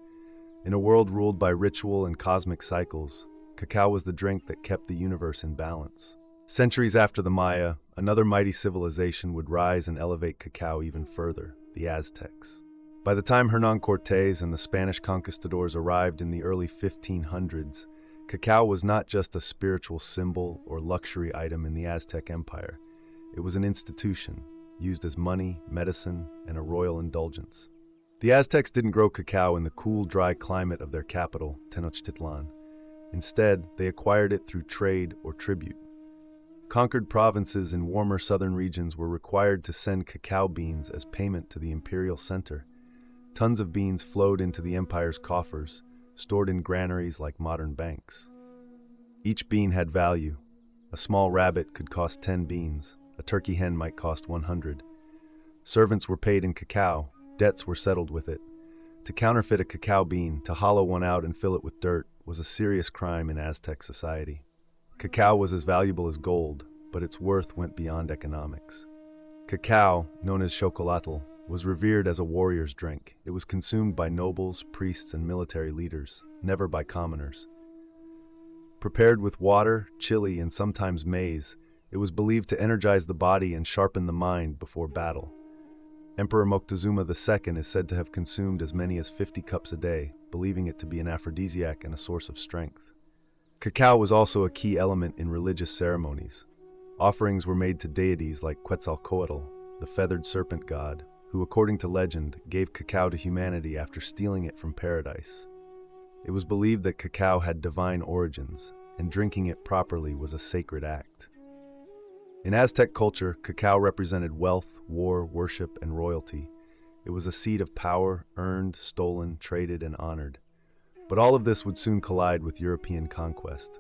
In a world ruled by ritual and cosmic cycles, cacao was the drink that kept the universe in balance. Centuries after the Maya, another mighty civilization would rise and elevate cacao even further, the Aztecs. By the time Hernán Cortés and the Spanish conquistadors arrived in the early 1500s, cacao was not just a spiritual symbol or luxury item in the Aztec Empire. It was an institution, used as money, medicine, and a royal indulgence. The Aztecs didn't grow cacao in the cool, dry climate of their capital, Tenochtitlan. Instead, they acquired it through trade or tribute. Conquered provinces in warmer southern regions were required to send cacao beans as payment to the imperial center. Tons of beans flowed into the empire's coffers, stored in granaries like modern banks. Each bean had value. A small rabbit could cost 10 beans. A turkey hen might cost 100. Servants were paid in cacao. Debts were settled with it. To counterfeit a cacao bean, to hollow one out and fill it with dirt, was a serious crime in Aztec society. Cacao was as valuable as gold, but its worth went beyond economics. Cacao, known as chocolatl, was revered as a warrior's drink. It was consumed by nobles, priests, and military leaders, never by commoners. Prepared with water, chili, and sometimes maize, it was believed to energize the body and sharpen the mind before battle. Emperor Moctezuma II is said to have consumed as many as 50 cups a day, believing it to be an aphrodisiac and a source of strength. Cacao was also a key element in religious ceremonies. Offerings were made to deities like Quetzalcoatl, the feathered serpent god, who, according to legend, gave cacao to humanity after stealing it from paradise. It was believed that cacao had divine origins, and drinking it properly was a sacred act. In Aztec culture, cacao represented wealth, war, worship, and royalty. It was a seed of power, earned, stolen, traded, and honored. But all of this would soon collide with European conquest.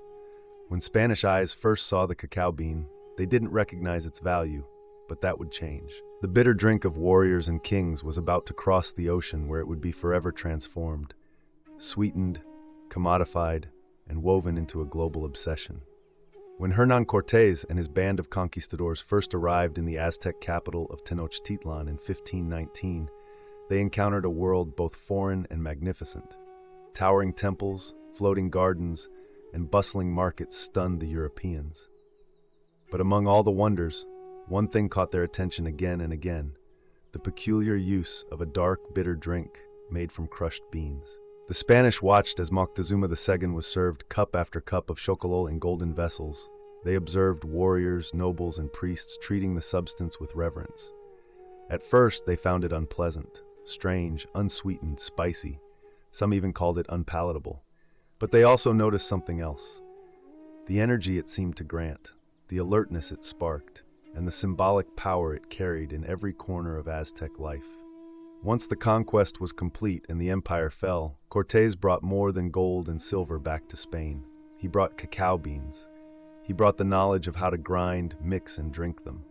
When Spanish eyes first saw the cacao bean, they didn't recognize its value, but that would change. The bitter drink of warriors and kings was about to cross the ocean where it would be forever transformed, sweetened, commodified, and woven into a global obsession. When Hernán Cortés and his band of conquistadors first arrived in the Aztec capital of Tenochtitlan in 1519, they encountered a world both foreign and magnificent. Towering temples, floating gardens, and bustling markets stunned the Europeans. But among all the wonders, one thing caught their attention again and again: the peculiar use of a dark, bitter drink made from crushed beans. The Spanish watched as Moctezuma II was served cup after cup of chocolate in golden vessels. They observed warriors, nobles, and priests treating the substance with reverence. At first, they found it unpleasant, strange, unsweetened, spicy. Some even called it unpalatable. But they also noticed something else: the energy it seemed to grant, the alertness it sparked, and the symbolic power it carried in every corner of Aztec life. Once the conquest was complete and the empire fell, Cortés brought more than gold and silver back to Spain. He brought cacao beans. He brought the knowledge of how to grind, mix, and drink them.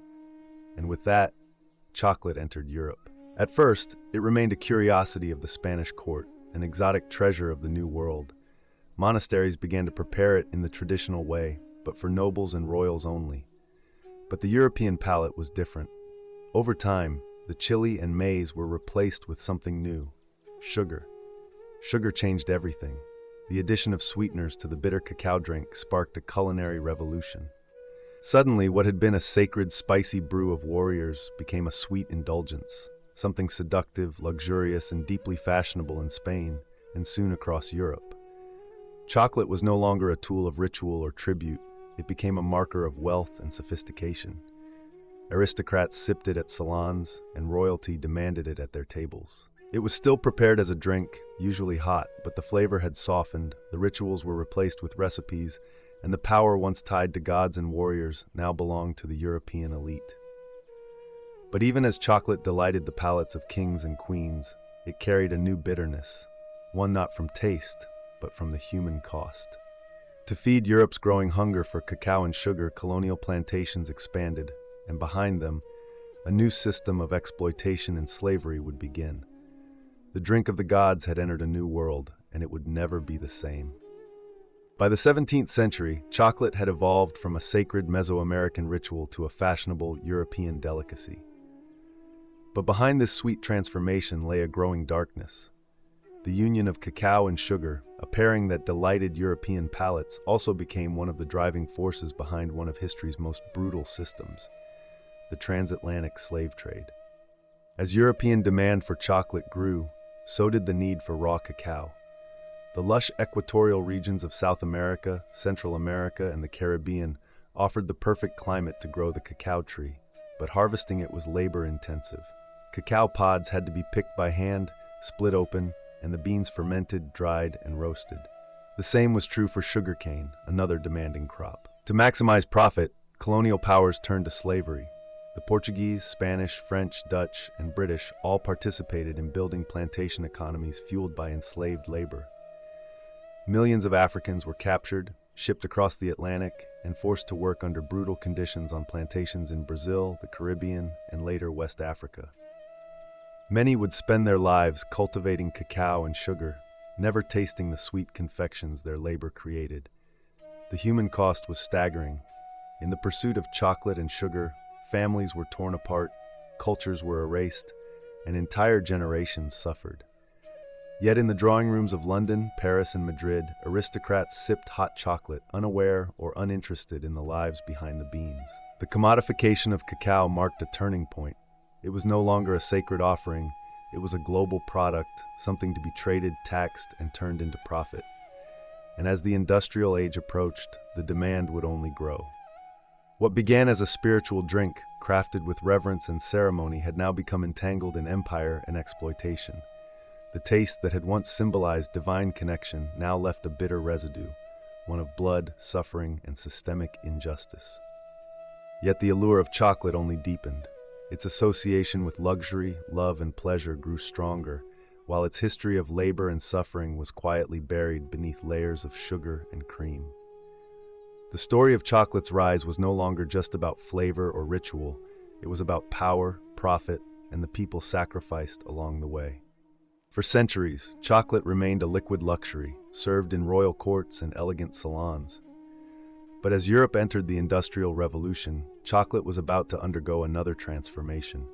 And with that, chocolate entered Europe. At first, it remained a curiosity of the Spanish court, an exotic treasure of the New World. Monasteries began to prepare it in the traditional way, but for nobles and royals only. But the European palate was different. Over time, the chili and maize were replaced with something new: sugar. Sugar changed everything. The addition of sweeteners to the bitter cacao drink sparked a culinary revolution. Suddenly, what had been a sacred, spicy brew of warriors became a sweet indulgence, something seductive, luxurious, and deeply fashionable in Spain, and soon across Europe. Chocolate was no longer a tool of ritual or tribute. It became a marker of wealth and sophistication. Aristocrats sipped it at salons, and royalty demanded it at their tables. It was still prepared as a drink, usually hot, but the flavor had softened, the rituals were replaced with recipes, and the power once tied to gods and warriors now belonged to the European elite. But even as chocolate delighted the palates of kings and queens, it carried a new bitterness, one not from taste, but from the human cost. To feed Europe's growing hunger for cacao and sugar, colonial plantations expanded, and behind them, a new system of exploitation and slavery would begin. The drink of the gods had entered a new world, and it would never be the same. By the 17th century, chocolate had evolved from a sacred Mesoamerican ritual to a fashionable European delicacy. But behind this sweet transformation lay a growing darkness. The union of cacao and sugar, a pairing that delighted European palates, also became one of the driving forces behind one of history's most brutal systems, the transatlantic slave trade. As European demand for chocolate grew, so did the need for raw cacao. The lush equatorial regions of South America, Central America, and the Caribbean offered the perfect climate to grow the cacao tree, but harvesting it was labor-intensive. Cacao pods had to be picked by hand, split open, and the beans fermented, dried, and roasted. The same was true for sugarcane, another demanding crop. To maximize profit, colonial powers turned to slavery. The Portuguese, Spanish, French, Dutch, and British all participated in building plantation economies fueled by enslaved labor. Millions of Africans were captured, shipped across the Atlantic, and forced to work under brutal conditions on plantations in Brazil, the Caribbean, and later West Africa. Many would spend their lives cultivating cacao and sugar, never tasting the sweet confections their labor created. The human cost was staggering. In the pursuit of chocolate and sugar, families were torn apart, cultures were erased, and entire generations suffered. Yet in the drawing rooms of London, Paris, and Madrid, aristocrats sipped hot chocolate, unaware or uninterested in the lives behind the beans. The commodification of cacao marked a turning point. It was no longer a sacred offering, it was a global product, something to be traded, taxed, and turned into profit. And as the industrial age approached, the demand would only grow. What began as a spiritual drink, crafted with reverence and ceremony, had now become entangled in empire and exploitation. The taste that had once symbolized divine connection now left a bitter residue, one of blood, suffering, and systemic injustice. Yet the allure of chocolate only deepened. Its association with luxury, love, and pleasure grew stronger, while its history of labor and suffering was quietly buried beneath layers of sugar and cream. The story of chocolate's rise was no longer just about flavor or ritual. It was about power, profit, and the people sacrificed along the way. For centuries, chocolate remained a liquid luxury, served in royal courts and elegant salons. But as Europe entered the Industrial Revolution, chocolate was about to undergo another transformation,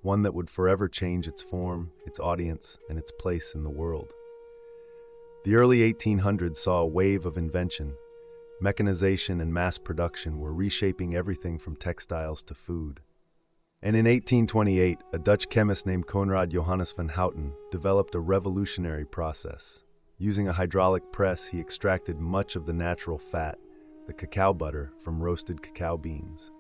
one that would forever change its form, its audience, and its place in the world. The early 1800s saw a wave of invention. Mechanization and mass production were reshaping everything from textiles to food. And in 1828, a Dutch chemist named Conrad Johannes van Houten developed a revolutionary process. Using a hydraulic press, he extracted much of the natural fat, the cacao butter, from roasted cacao beans.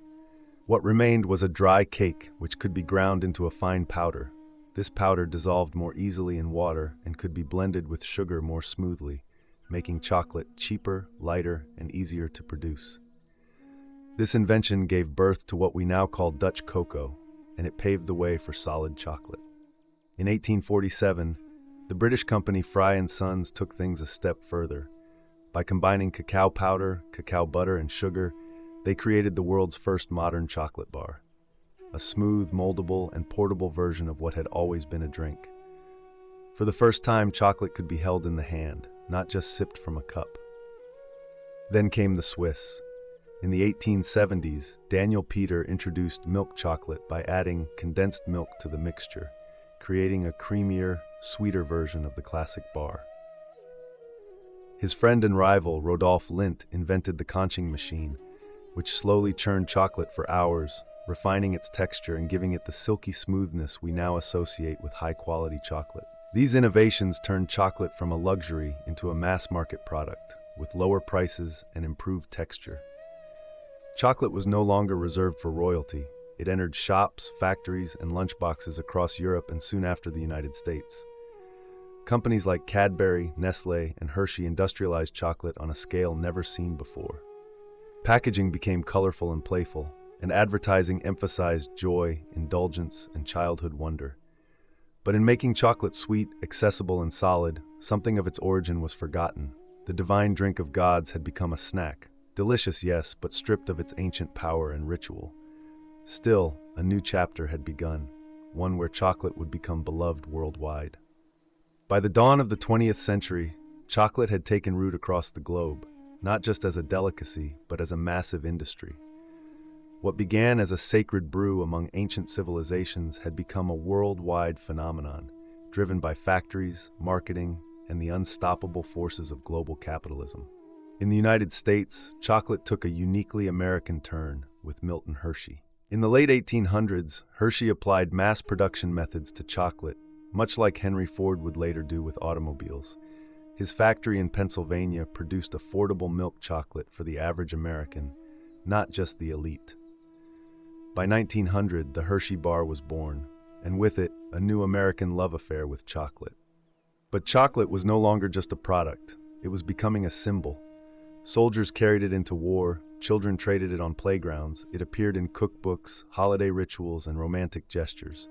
What remained was a dry cake, which could be ground into a fine powder. This powder dissolved more easily in water and could be blended with sugar more smoothly, making chocolate cheaper, lighter, and easier to produce. This invention gave birth to what we now call Dutch cocoa, and it paved the way for solid chocolate. In 1847, the British company Fry & Sons took things a step further. By combining cacao powder, cacao butter, and sugar, they created the world's first modern chocolate bar, a smooth, moldable, and portable version of what had always been a drink. For the first time, chocolate could be held in the hand, not just sipped from a cup. Then came the Swiss. In the 1870s, Daniel Peter introduced milk chocolate by adding condensed milk to the mixture, creating a creamier, sweeter version of the classic bar. His friend and rival, Rodolphe Lindt, invented the conching machine, which slowly churned chocolate for hours, refining its texture and giving it the silky smoothness we now associate with high-quality chocolate. These innovations turned chocolate from a luxury into a mass-market product, with lower prices and improved texture. Chocolate was no longer reserved for royalty. It entered shops, factories, and lunchboxes across Europe and soon after the United States. Companies like Cadbury, Nestle, and Hershey industrialized chocolate on a scale never seen before. Packaging became colorful and playful, and advertising emphasized joy, indulgence, and childhood wonder. But in making chocolate sweet, accessible, and solid, something of its origin was forgotten. The divine drink of gods had become a snack. Delicious, yes, but stripped of its ancient power and ritual. Still, a new chapter had begun, one where chocolate would become beloved worldwide. By the dawn of the 20th century, chocolate had taken root across the globe, not just as a delicacy, but as a massive industry. What began as a sacred brew among ancient civilizations had become a worldwide phenomenon, driven by factories, marketing, and the unstoppable forces of global capitalism. In the United States, chocolate took a uniquely American turn with Milton Hershey. In the late 1800s, Hershey applied mass production methods to chocolate, much like Henry Ford would later do with automobiles. His factory in Pennsylvania produced affordable milk chocolate for the average American, not just the elite. By 1900, the Hershey bar was born, and with it, a new American love affair with chocolate. But chocolate was no longer just a product, it was becoming a symbol. Soldiers carried it into war, children traded it on playgrounds, it appeared in cookbooks, holiday rituals, and romantic gestures.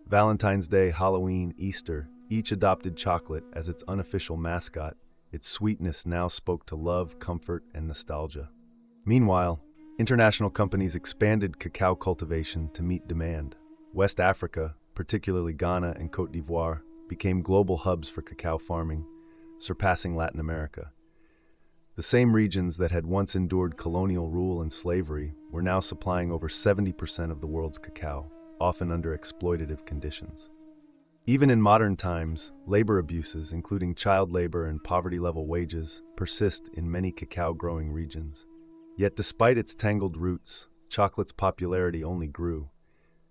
Valentine's Day, Halloween, Easter, each adopted chocolate as its unofficial mascot. Its sweetness now spoke to love, comfort, and nostalgia. Meanwhile, international companies expanded cacao cultivation to meet demand. West Africa, particularly Ghana and Côte d'Ivoire, became global hubs for cacao farming, surpassing Latin America. The same regions that had once endured colonial rule and slavery were now supplying over 70% of the world's cacao, often under exploitative conditions. Even in modern times, labor abuses, including child labor and poverty-level wages, persist in many cacao-growing regions. Yet despite its tangled roots, chocolate's popularity only grew.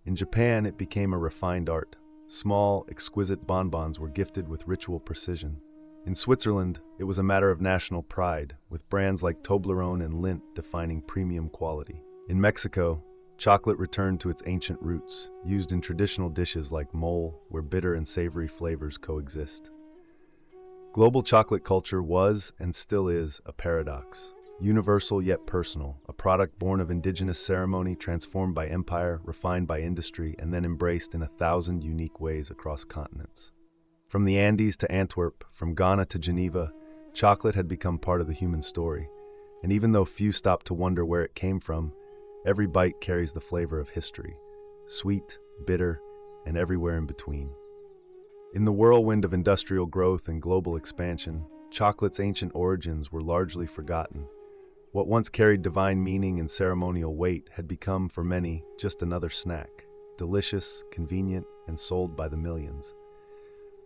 In Japan, it became a refined art. Small, exquisite bonbons were gifted with ritual precision. In Switzerland, it was a matter of national pride, with brands like Toblerone and Lindt defining premium quality. In Mexico, chocolate returned to its ancient roots, used in traditional dishes like mole, where bitter and savory flavors coexist. Global chocolate culture was, and still is, a paradox. Universal yet personal, a product born of indigenous ceremony, transformed by empire, refined by industry, and then embraced in 1,000 unique ways across continents. From the Andes to Antwerp, from Ghana to Geneva, chocolate had become part of the human story. And even though few stop to wonder where it came from, every bite carries the flavor of history, sweet, bitter, and everywhere in between. In the whirlwind of industrial growth and global expansion, chocolate's ancient origins were largely forgotten. What once carried divine meaning and ceremonial weight had become, for many, just another snack, delicious, convenient, and sold by the millions.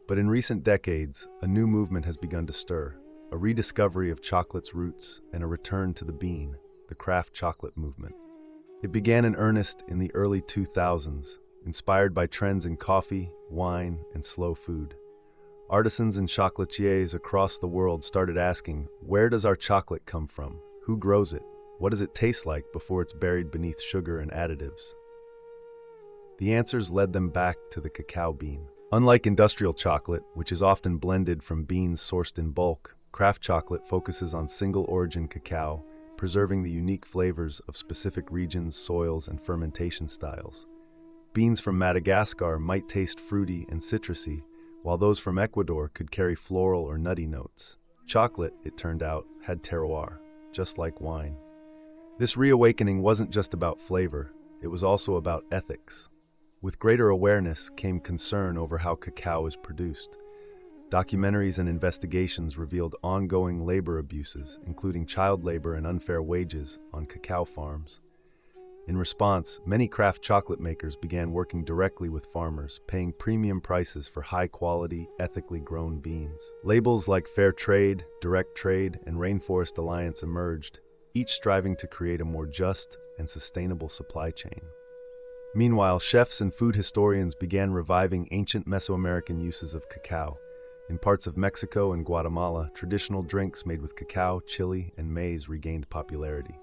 But in recent decades, a new movement has begun to stir, a rediscovery of chocolate's roots and a return to the bean, the craft chocolate movement. It began in earnest in the early 2000s, inspired by trends in coffee, wine, and slow food. Artisans and chocolatiers across the world started asking, where does our chocolate come from? Who grows it? What does it taste like before it's buried beneath sugar and additives? The answers led them back to the cacao bean. Unlike industrial chocolate, which is often blended from beans sourced in bulk, craft chocolate focuses on single-origin cacao, preserving the unique flavors of specific regions, soils, and fermentation styles. Beans from Madagascar might taste fruity and citrusy, while those from Ecuador could carry floral or nutty notes. Chocolate, it turned out, had terroir, just like wine. This reawakening wasn't just about flavor, it was also about ethics. With greater awareness came concern over how cacao is produced. Documentaries and investigations revealed ongoing labor abuses, including child labor and unfair wages, on cacao farms. In response, many craft chocolate makers began working directly with farmers, paying premium prices for high-quality, ethically grown beans. Labels like Fair Trade, Direct Trade, and Rainforest Alliance emerged, each striving to create a more just and sustainable supply chain. Meanwhile, chefs and food historians began reviving ancient Mesoamerican uses of cacao. In parts of Mexico and Guatemala, traditional drinks made with cacao, chili, and maize regained popularity.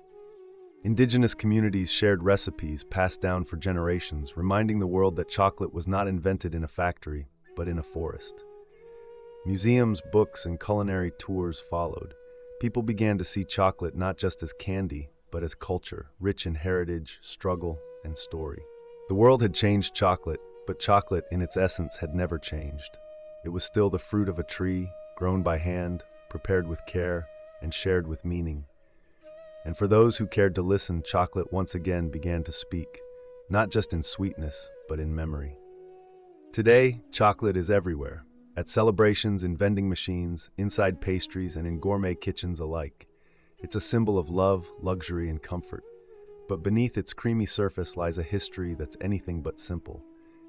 Indigenous communities shared recipes passed down for generations, reminding the world that chocolate was not invented in a factory, but in a forest. Museums, books, and culinary tours followed. People began to see chocolate not just as candy, but as culture, rich in heritage, struggle, and story. The world had changed chocolate, but chocolate in its essence had never changed. It was still the fruit of a tree, grown by hand, prepared with care, and shared with meaning. And for those who cared to listen, chocolate once again began to speak, not just in sweetness, but in memory. Today, chocolate is everywhere, at celebrations, in vending machines, inside pastries, and in gourmet kitchens alike. It's a symbol of love, luxury, and comfort. But beneath its creamy surface lies a history that's anything but simple.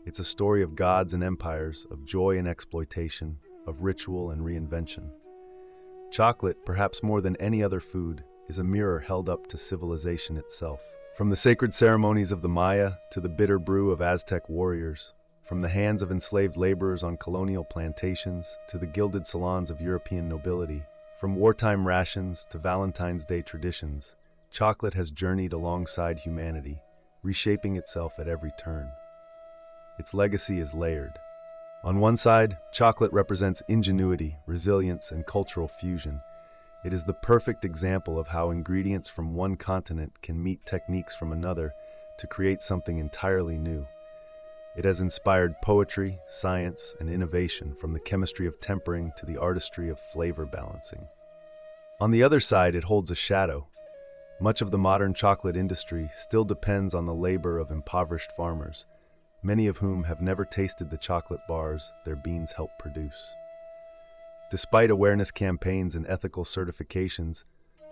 It's a story of gods and empires, of joy and exploitation, of ritual and reinvention. Chocolate, perhaps more than any other food, is a mirror held up to civilization itself. From the sacred ceremonies of the Maya to the bitter brew of Aztec warriors, from the hands of enslaved laborers on colonial plantations to the gilded salons of European nobility, from wartime rations to Valentine's Day traditions, chocolate has journeyed alongside humanity, reshaping itself at every turn. Its legacy is layered. On one side, chocolate represents ingenuity, resilience, and cultural fusion. It is the perfect example of how ingredients from one continent can meet techniques from another to create something entirely new. It has inspired poetry, science, and innovation, from the chemistry of tempering to the artistry of flavor balancing. On the other side, it holds a shadow. Much of the modern chocolate industry still depends on the labor of impoverished farmers, many of whom have never tasted the chocolate bars their beans help produce. Despite awareness campaigns and ethical certifications,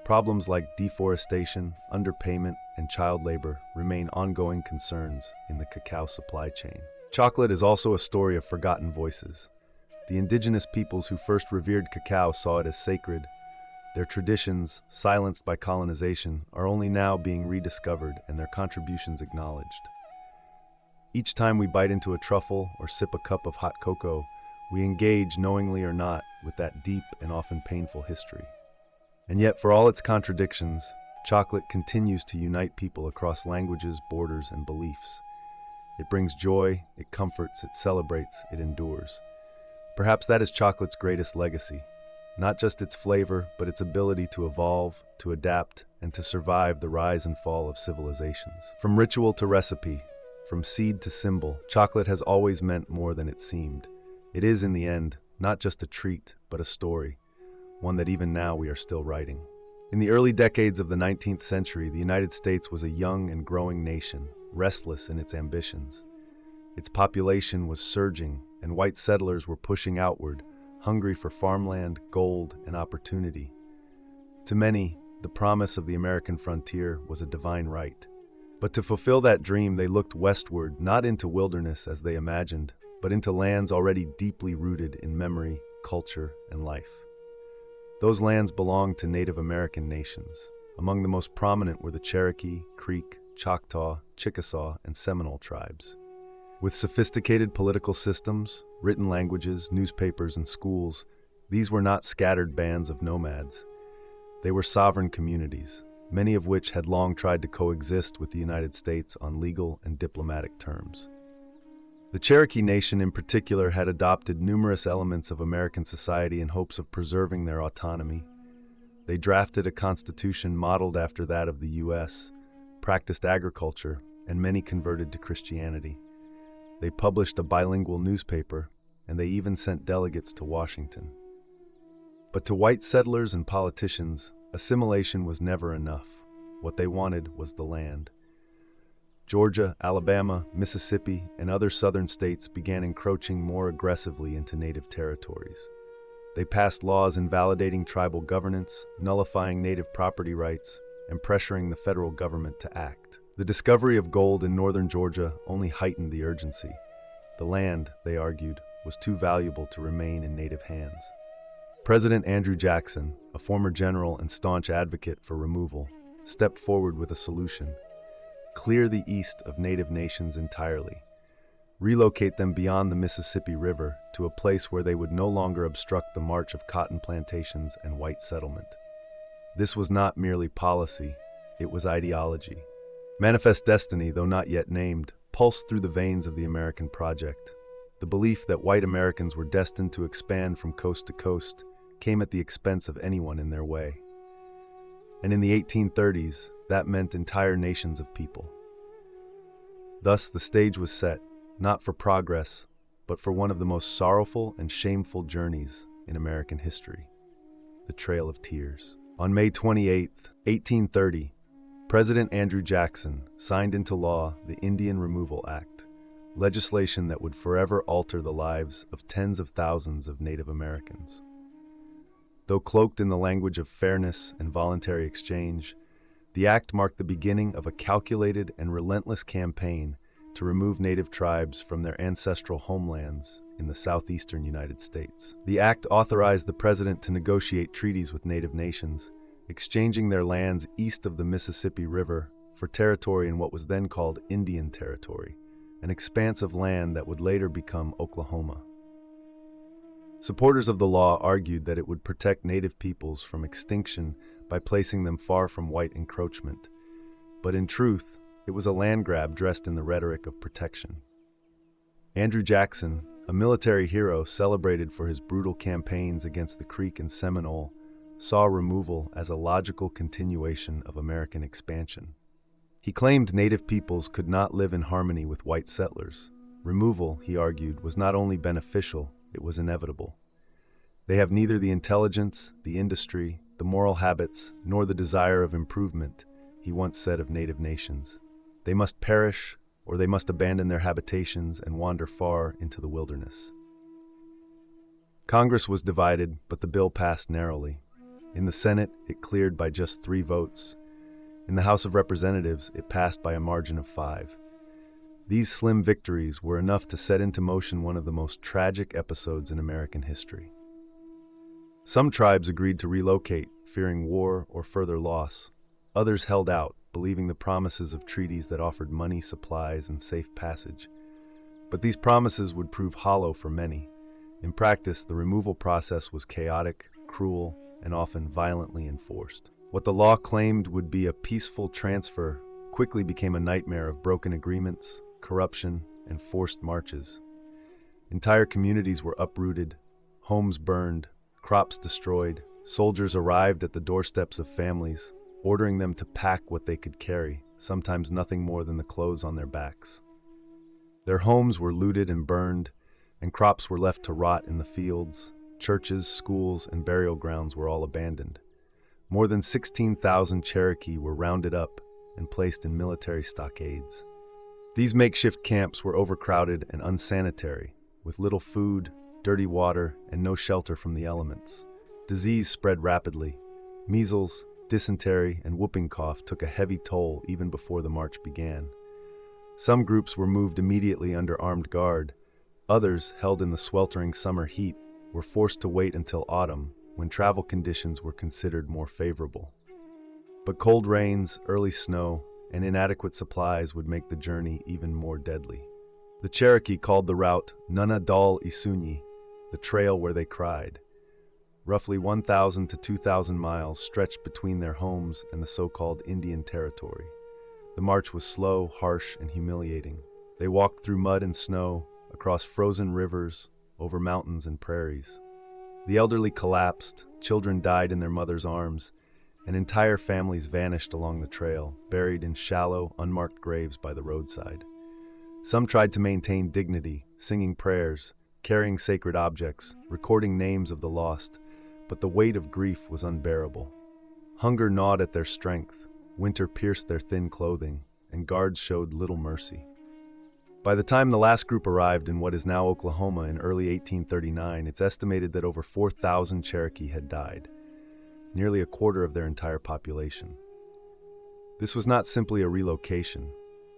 problems like deforestation, underpayment, and child labor remain ongoing concerns in the cacao supply chain. Chocolate is also a story of forgotten voices. The indigenous peoples who first revered cacao saw it as sacred. Their traditions, silenced by colonization, are only now being rediscovered and their contributions acknowledged. Each time we bite into a truffle or sip a cup of hot cocoa, we engage, knowingly or not, with that deep and often painful history. And yet, for all its contradictions, chocolate continues to unite people across languages, borders, and beliefs. It brings joy, it comforts, it celebrates, it endures. Perhaps that is chocolate's greatest legacy. Not just its flavor, but its ability to evolve, to adapt, and to survive the rise and fall of civilizations. From ritual to recipe, from seed to symbol, chocolate has always meant more than it seemed. It is, in the end, not just a treat, but a story, one that even now we are still writing. In the early decades of the 19th century, the United States was a young and growing nation, restless in its ambitions. Its population was surging, and white settlers were pushing outward, hungry for farmland, gold, and opportunity. To many, the promise of the American frontier was a divine right. But to fulfill that dream, they looked westward, not into wilderness as they imagined, but into lands already deeply rooted in memory, culture, and life. Those lands belonged to Native American nations. Among the most prominent were the Cherokee, Creek, Choctaw, Chickasaw, and Seminole tribes. With sophisticated political systems, written languages, newspapers, and schools, these were not scattered bands of nomads. They were sovereign communities, many of which had long tried to coexist with the United States on legal and diplomatic terms. The Cherokee Nation in particular had adopted numerous elements of American society in hopes of preserving their autonomy. They drafted a constitution modeled after that of the U.S., practiced agriculture, and many converted to Christianity. They published a bilingual newspaper, and they even sent delegates to Washington. But to white settlers and politicians, assimilation was never enough. What they wanted was the land. Georgia, Alabama, Mississippi, and other southern states began encroaching more aggressively into native territories. They passed laws invalidating tribal governance, nullifying native property rights, and pressuring the federal government to act. The discovery of gold in northern Georgia only heightened the urgency. The land, they argued, was too valuable to remain in native hands. President Andrew Jackson, a former general and staunch advocate for removal, stepped forward with a solution. Clear the East of native nations entirely. Relocate them beyond the Mississippi River to a place where they would no longer obstruct the march of cotton plantations and white settlement. This was not merely policy, it was ideology. Manifest destiny, though not yet named, pulsed through the veins of the American project. The belief that white Americans were destined to expand from coast to coast came at the expense of anyone in their way. And in the 1830s, that meant entire nations of people. Thus, the stage was set, not for progress, but for one of the most sorrowful and shameful journeys in American history, the Trail of Tears. On May 28, 1830, President Andrew Jackson signed into law the Indian Removal Act, legislation that would forever alter the lives of tens of thousands of Native Americans. Though cloaked in the language of fairness and voluntary exchange, the act marked the beginning of a calculated and relentless campaign to remove native tribes from their ancestral homelands in the southeastern United States. The act authorized the president to negotiate treaties with native nations, exchanging their lands east of the Mississippi River for territory in what was then called Indian Territory, an expanse of land that would later become Oklahoma. Supporters of the law argued that it would protect native peoples from extinction by placing them far from white encroachment, but in truth, it was a land grab dressed in the rhetoric of protection. Andrew Jackson, a military hero celebrated for his brutal campaigns against the Creek and Seminole, saw removal as a logical continuation of American expansion. He claimed native peoples could not live in harmony with white settlers. Removal, he argued, was not only beneficial, it was inevitable. They have neither the intelligence, the industry, the moral habits, nor the desire of improvement, he once said of native nations. They must perish, or they must abandon their habitations and wander far into the wilderness. Congress was divided, but the bill passed narrowly. In the Senate, it cleared by just 3 votes. In the House of Representatives, it passed by a margin of 5. These slim victories were enough to set into motion one of the most tragic episodes in American history. Some tribes agreed to relocate, fearing war or further loss. Others held out, believing the promises of treaties that offered money, supplies, and safe passage. But these promises would prove hollow for many. In practice, the removal process was chaotic, cruel, and often violently enforced. What the law claimed would be a peaceful transfer quickly became a nightmare of broken agreements, corruption, and forced marches. Entire communities were uprooted, homes burned, crops destroyed. Soldiers arrived at the doorsteps of families, ordering them to pack what they could carry, sometimes nothing more than the clothes on their backs. Their homes were looted and burned, and crops were left to rot in the fields. Churches, schools, and burial grounds were all abandoned. More than 16,000 Cherokee were rounded up and placed in military stockades. These makeshift camps were overcrowded and unsanitary, with little food, dirty water, and no shelter from the elements. Disease spread rapidly. Measles, dysentery, and whooping cough took a heavy toll even before the march began. Some groups were moved immediately under armed guard. Others, held in the sweltering summer heat, were forced to wait until autumn, when travel conditions were considered more favorable. But cold rains, early snow, and inadequate supplies would make the journey even more deadly. The Cherokee called the route Nunna Dal Isunyi, the trail where they cried. Roughly 1,000 to 2,000 miles stretched between their homes and the so-called Indian Territory. The march was slow, harsh, and humiliating. They walked through mud and snow, across frozen rivers, over mountains and prairies. The elderly collapsed, children died in their mothers' arms, and entire families vanished along the trail, buried in shallow, unmarked graves by the roadside. Some tried to maintain dignity, singing prayers, carrying sacred objects, recording names of the lost, but the weight of grief was unbearable. Hunger gnawed at their strength, winter pierced their thin clothing, and guards showed little mercy. By the time the last group arrived in what is now Oklahoma in early 1839, it's estimated that over 4,000 Cherokee had died, nearly a quarter of their entire population. This was not simply a relocation,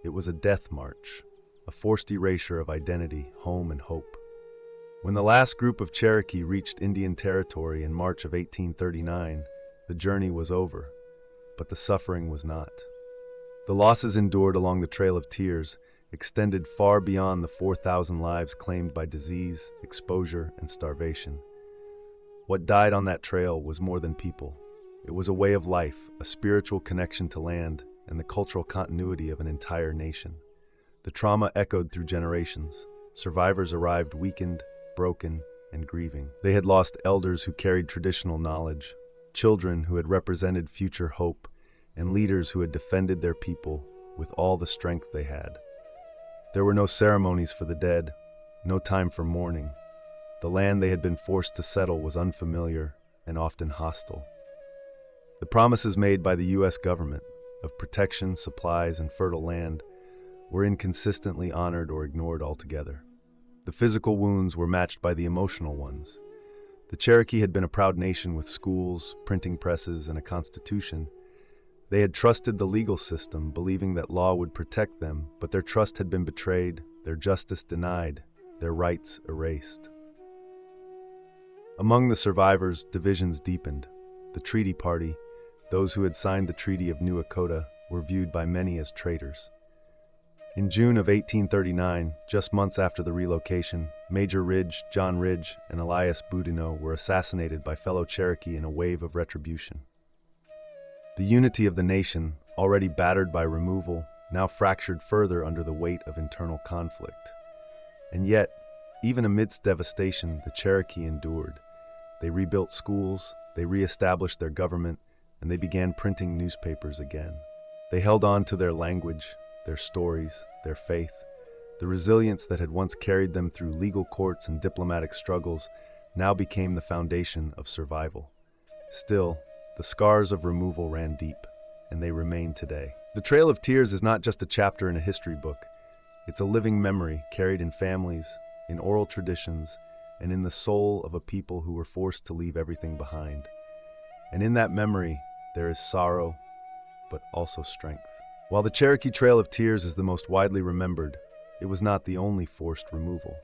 it was a death march, a forced erasure of identity, home, and hope. When the last group of Cherokee reached Indian Territory in March of 1839, the journey was over, but the suffering was not. The losses endured along the Trail of Tears extended far beyond the 4,000 lives claimed by disease, exposure, and starvation. What died on that trail was more than people. It was a way of life, a spiritual connection to land, and the cultural continuity of an entire nation. The trauma echoed through generations. Survivors arrived weakened, broken, and grieving. They had lost elders who carried traditional knowledge, children who had represented future hope, and leaders who had defended their people with all the strength they had. There were no ceremonies for the dead, no time for mourning. The land they had been forced to settle was unfamiliar and often hostile. The promises made by the U.S. government of protection, supplies, and fertile land were inconsistently honored or ignored altogether. The physical wounds were matched by the emotional ones. The Cherokee had been a proud nation with schools, printing presses, and a constitution. They had trusted the legal system, believing that law would protect them, but their trust had been betrayed, their justice denied, their rights erased. Among the survivors, divisions deepened. The treaty party, those who had signed the Treaty of New Echota, were viewed by many as traitors. In June of 1839, just months after the relocation, Major Ridge, John Ridge, and Elias Boudinot were assassinated by fellow Cherokee in a wave of retribution. The unity of the nation, already battered by removal, now fractured further under the weight of internal conflict. And yet, even amidst devastation, the Cherokee endured. They rebuilt schools, they re-established their government, and they began printing newspapers again. They held on to their language, their stories, their faith. The resilience that had once carried them through legal courts and diplomatic struggles now became the foundation of survival. Still, the scars of removal ran deep, and they remain today. The Trail of Tears is not just a chapter in a history book. It's a living memory carried in families, in oral traditions, and in the soul of a people who were forced to leave everything behind. And in that memory, there is sorrow, but also strength. While the Cherokee Trail of Tears is the most widely remembered, it was not the only forced removal.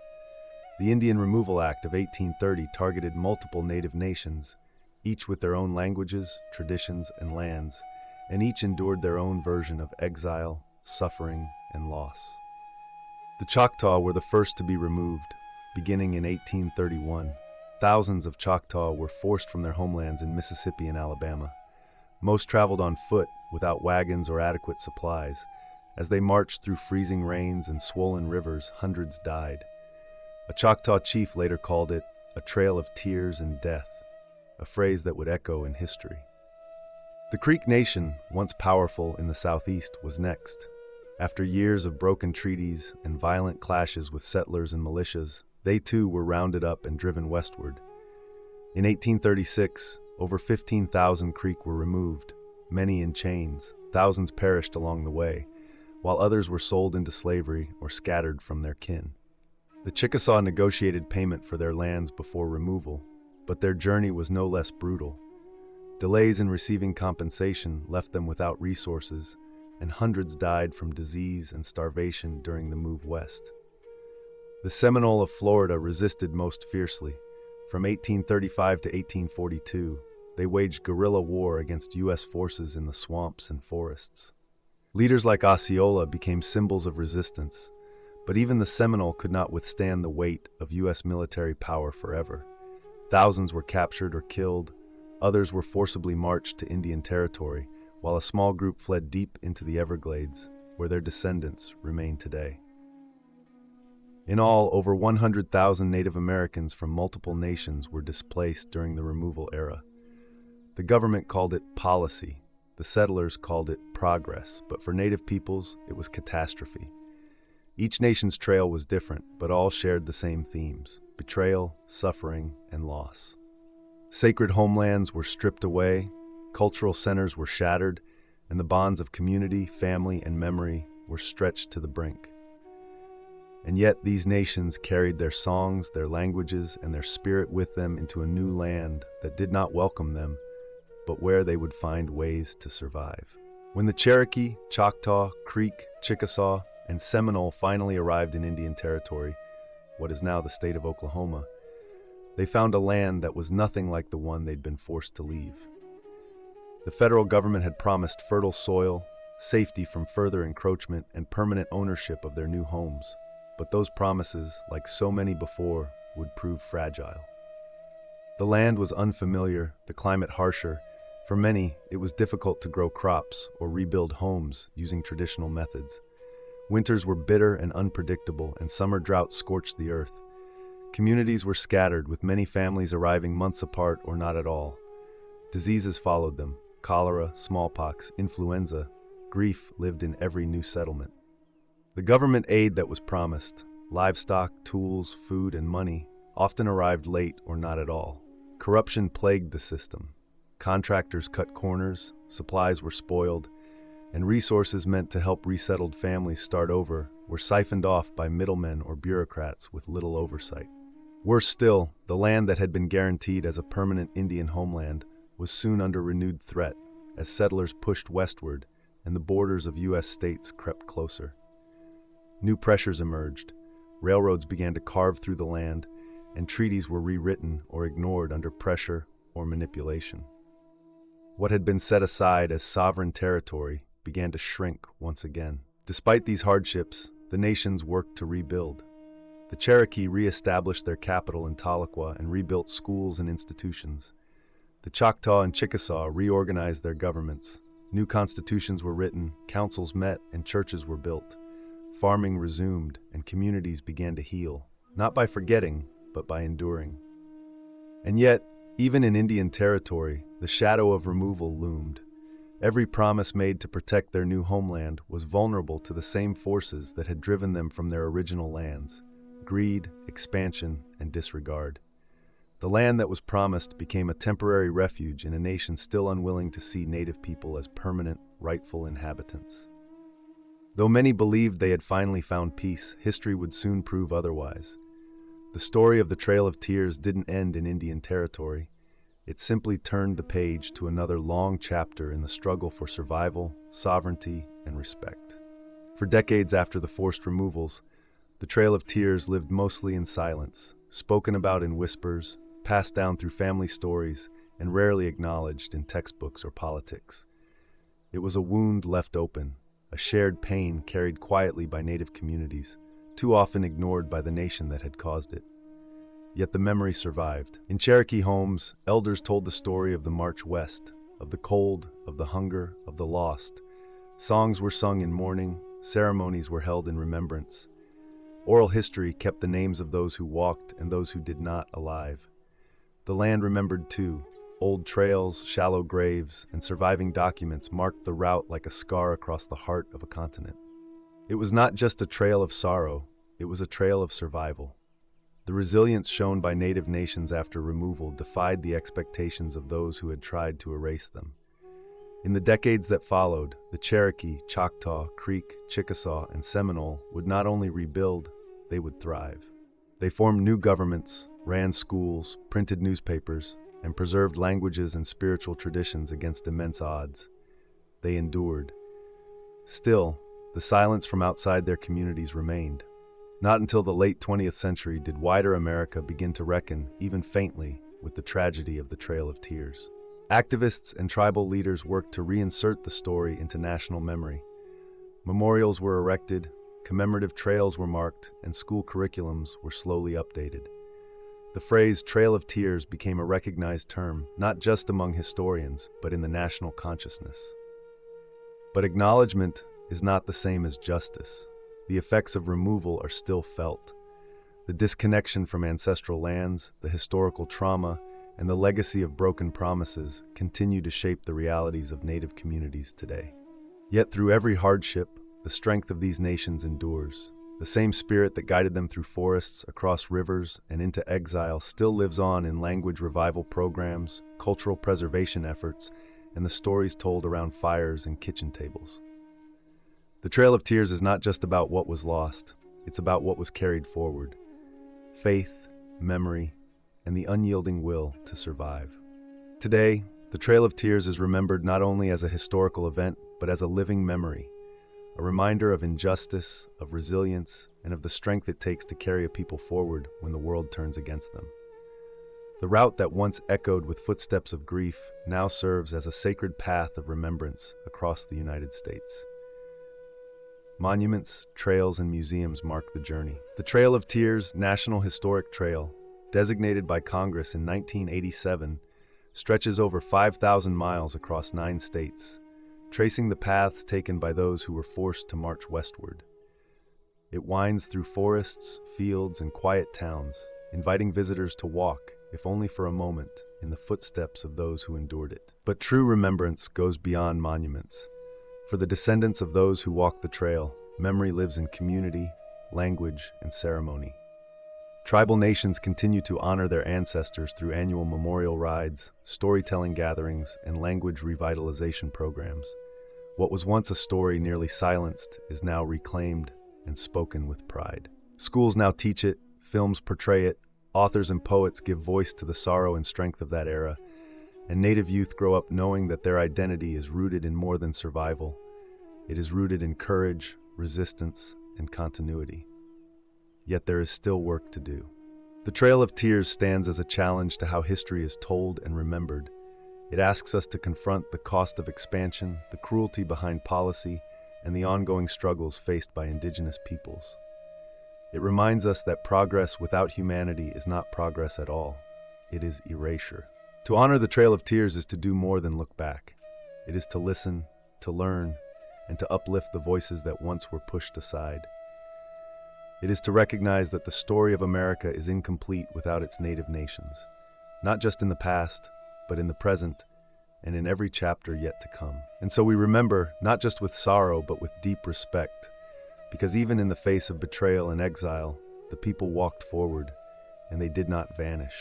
The Indian Removal Act of 1830 targeted multiple native nations, each with their own languages, traditions, and lands, and each endured their own version of exile, suffering, and loss. The Choctaw were the first to be removed, beginning in 1831. Thousands of Choctaw were forced from their homelands in Mississippi and Alabama. Most traveled on foot, without wagons or adequate supplies. As they marched through freezing rains and swollen rivers, hundreds died. A Choctaw chief later called it a trail of tears and death, a phrase that would echo in history. The Creek Nation, once powerful in the southeast, was next. After years of broken treaties and violent clashes with settlers and militias, they too were rounded up and driven westward. In 1836, over 15,000 Creek were removed, many in chains. Thousands perished along the way, while others were sold into slavery or scattered from their kin. The Chickasaw negotiated payment for their lands before removal, but their journey was no less brutal. Delays in receiving compensation left them without resources, and hundreds died from disease and starvation during the move west. The Seminole of Florida resisted most fiercely. From 1835 to 1842, they waged guerrilla war against U.S. forces in the swamps and forests. Leaders like Osceola became symbols of resistance, but even the Seminole could not withstand the weight of U.S. military power forever. Thousands were captured or killed, others were forcibly marched to Indian territory, while a small group fled deep into the Everglades, where their descendants remain today. In all, over 100,000 Native Americans from multiple nations were displaced during the removal era. The government called it policy, the settlers called it progress, but for Native peoples, it was catastrophe. Each nation's trail was different, but all shared the same themes: betrayal, suffering, and loss. Sacred homelands were stripped away, cultural centers were shattered, and the bonds of community, family, and memory were stretched to the brink. And yet these nations carried their songs, their languages, and their spirit with them into a new land that did not welcome them, but where they would find ways to survive. When the Cherokee, Choctaw, Creek, Chickasaw, and Seminole finally arrived in Indian Territory, what is now the state of Oklahoma, they found a land that was nothing like the one they'd been forced to leave. The federal government had promised fertile soil, safety from further encroachment, and permanent ownership of their new homes. But those promises, like so many before, would prove fragile. The land was unfamiliar, the climate harsher. For many, it was difficult to grow crops or rebuild homes using traditional methods. Winters were bitter and unpredictable, and summer droughts scorched the earth. Communities were scattered, with many families arriving months apart or not at all. Diseases followed them: cholera, smallpox, influenza. Grief lived in every new settlement. The government aid that was promised, livestock, tools, food, and money, often arrived late or not at all. Corruption plagued the system. Contractors cut corners, supplies were spoiled, and resources meant to help resettled families start over were siphoned off by middlemen or bureaucrats with little oversight. Worse still, the land that had been guaranteed as a permanent Indian homeland was soon under renewed threat. as settlers pushed westward and the borders of U.S. states crept closer. New pressures emerged. Railroads began to carve through the land, and treaties were rewritten or ignored under pressure or manipulation. What had been set aside as sovereign territory began to shrink once again. Despite these hardships, the nations worked to rebuild. The Cherokee re-established their capital in Tahlequah and rebuilt schools and institutions. The Choctaw and Chickasaw reorganized their governments. New constitutions were written, councils met, and churches were built. Farming resumed, and communities began to heal, not by forgetting, but by enduring. And yet, even in Indian territory, the shadow of removal loomed. Every promise made to protect their new homeland was vulnerable to the same forces that had driven them from their original lands: greed, expansion, and disregard. The land that was promised became a temporary refuge in a nation still unwilling to see native people as permanent, rightful inhabitants. Though many believed they had finally found peace, history would soon prove otherwise. The story of the Trail of Tears didn't end in Indian territory. It simply turned the page to another long chapter in the struggle for survival, sovereignty, and respect. For decades after the forced removals, the Trail of Tears lived mostly in silence, spoken about in whispers, passed down through family stories, and rarely acknowledged in textbooks or politics. It was a wound left open, a shared pain carried quietly by native communities, too often ignored by the nation that had caused it. Yet the memory survived. In Cherokee homes, elders told the story of the march west, of the cold, of the hunger, of the lost. Songs were sung in mourning, ceremonies were held in remembrance. Oral history kept the names of those who walked and those who did not alive. The land remembered too. Old trails, shallow graves, and surviving documents marked the route like a scar across the heart of a continent. It was not just a trail of sorrow, it was a trail of survival. The resilience shown by native nations after removal defied the expectations of those who had tried to erase them. In the decades that followed, the Cherokee, Choctaw, Creek, Chickasaw, and Seminole would not only rebuild, they would thrive. They formed new governments, ran schools, printed newspapers, and preserved languages and spiritual traditions against immense odds. They endured. Still, the silence from outside their communities remained. Not until the late 20th century did wider America begin to reckon, even faintly, with the tragedy of the Trail of Tears. Activists and tribal leaders worked to reinsert the story into national memory. Memorials were erected, commemorative trails were marked, and school curriculums were slowly updated. The phrase Trail of Tears became a recognized term, not just among historians, but in the national consciousness. But acknowledgement is not the same as justice. The effects of removal are still felt. The disconnection from ancestral lands, the historical trauma, and the legacy of broken promises continue to shape the realities of native communities today. Yet through every hardship, the strength of these nations endures. The same spirit that guided them through forests, across rivers, and into exile still lives on in language revival programs, cultural preservation efforts, and the stories told around fires and kitchen tables. The Trail of Tears is not just about what was lost, it's about what was carried forward. Faith, memory, and the unyielding will to survive. Today, the Trail of Tears is remembered not only as a historical event, but as a living memory, a reminder of injustice, of resilience, and of the strength it takes to carry a people forward when the world turns against them. The route that once echoed with footsteps of grief now serves as a sacred path of remembrance across the United States. Monuments, trails, and museums mark the journey. The Trail of Tears National Historic Trail, designated by Congress in 1987, stretches over 5,000 miles across 9 states, tracing the paths taken by those who were forced to march westward. It winds through forests, fields, and quiet towns, inviting visitors to walk, if only for a moment, in the footsteps of those who endured it. But true remembrance goes beyond monuments. For the descendants of those who walk the trail, memory lives in community, language, and ceremony. Tribal nations continue to honor their ancestors through annual memorial rides, storytelling gatherings, and language revitalization programs. What was once a story nearly silenced is now reclaimed and spoken with pride. Schools now teach it, films portray it, authors and poets give voice to the sorrow and strength of that era, and native youth grow up knowing that their identity is rooted in more than survival. It is rooted in courage, resistance, and continuity. Yet there is still work to do. The Trail of Tears stands as a challenge to how history is told and remembered. It asks us to confront the cost of expansion, the cruelty behind policy, and the ongoing struggles faced by indigenous peoples. It reminds us that progress without humanity is not progress at all. It is erasure. To honor the Trail of Tears is to do more than look back. It is to listen, to learn, and to uplift the voices that once were pushed aside. It is to recognize that the story of America is incomplete without its native nations, not just in the past, but in the present, and in every chapter yet to come. And so we remember, not just with sorrow, but with deep respect, because even in the face of betrayal and exile, the people walked forward, and they did not vanish.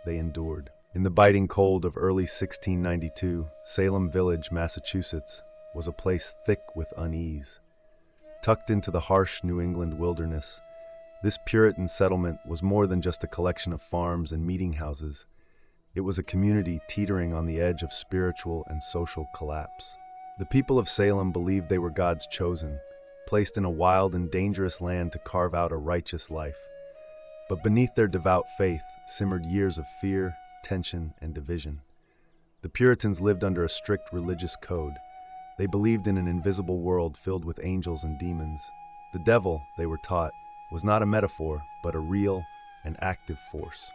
They endured. In the biting cold of early 1692, Salem Village, Massachusetts, was a place thick with unease. Tucked into the harsh New England wilderness, this Puritan settlement was more than just a collection of farms and meeting houses. It was a community teetering on the edge of spiritual and social collapse. The people of Salem believed they were God's chosen, placed in a wild and dangerous land to carve out a righteous life. But beneath their devout faith simmered years of fear, tension, and division. The Puritans lived under a strict religious code. They believed in an invisible world filled with angels and demons. The devil, they were taught, was not a metaphor, but a real and active force.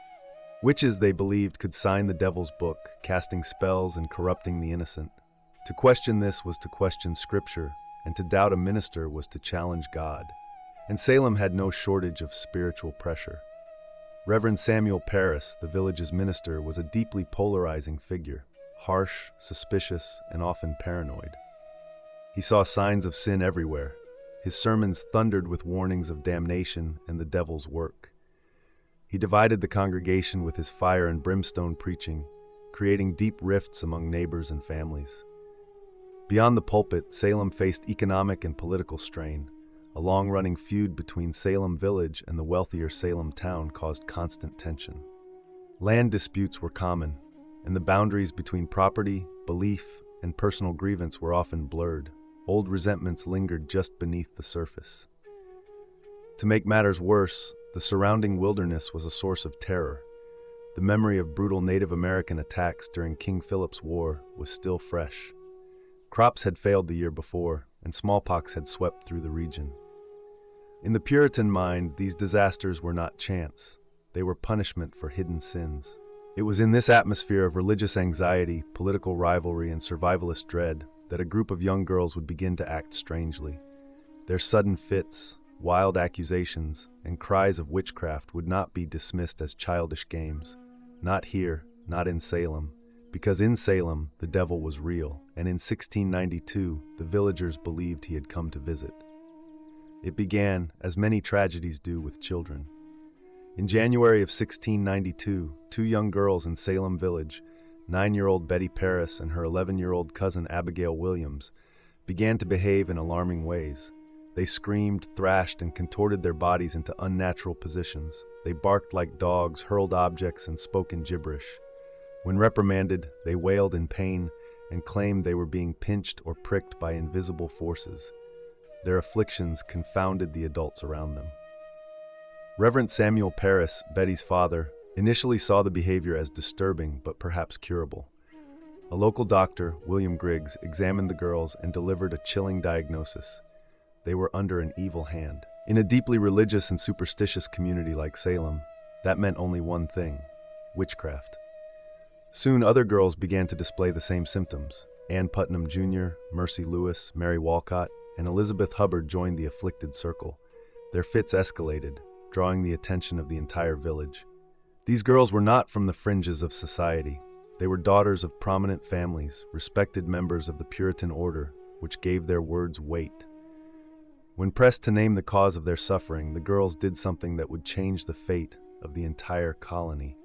Witches, they believed, could sign the devil's book, casting spells and corrupting the innocent. To question this was to question Scripture, and to doubt a minister was to challenge God. And Salem had no shortage of spiritual pressure. Reverend Samuel Parris, the village's minister, was a deeply polarizing figure, harsh, suspicious, and often paranoid. He saw signs of sin everywhere. His sermons thundered with warnings of damnation and the devil's work. He divided the congregation with his fire and brimstone preaching, creating deep rifts among neighbors and families. Beyond the pulpit, Salem faced economic and political strain. A long-running feud between Salem Village and the wealthier Salem town caused constant tension. Land disputes were common, and the boundaries between property, belief, and personal grievance were often blurred. Old resentments lingered just beneath the surface. To make matters worse, the surrounding wilderness was a source of terror. The memory of brutal Native American attacks during King Philip's War was still fresh. Crops had failed the year before, and smallpox had swept through the region. In the Puritan mind, these disasters were not chance. They were punishment for hidden sins. It was in this atmosphere of religious anxiety, political rivalry, and survivalist dread that a group of young girls would begin to act strangely. Their sudden fits, wild accusations, and cries of witchcraft would not be dismissed as childish games. Not here, not in Salem, because in Salem the devil was real, and in 1692 the villagers believed he had come to visit. It began, as many tragedies do, with children. In January of 1692, two young girls in Salem Village, 9-year-old Betty Parris and her 11-year-old cousin Abigail Williams, began to behave in alarming ways. They screamed, thrashed, and contorted their bodies into unnatural positions. They barked like dogs, hurled objects, and spoke in gibberish. When reprimanded, they wailed in pain and claimed they were being pinched or pricked by invisible forces. Their afflictions confounded the adults around them. Reverend Samuel Parris, Betty's father, initially saw the behavior as disturbing but perhaps curable. A local doctor, William Griggs, examined the girls and delivered a chilling diagnosis. They were under an evil hand. In a deeply religious and superstitious community like Salem, that meant only one thing: witchcraft. Soon other girls began to display the same symptoms. Ann Putnam Jr., Mercy Lewis, Mary Walcott, and Elizabeth Hubbard joined the afflicted circle. Their fits escalated, drawing the attention of the entire village. These girls were not from the fringes of society. They were daughters of prominent families, respected members of the Puritan order, which gave their words weight. When pressed to name the cause of their suffering, the girls did something that would change the fate of the entire colony.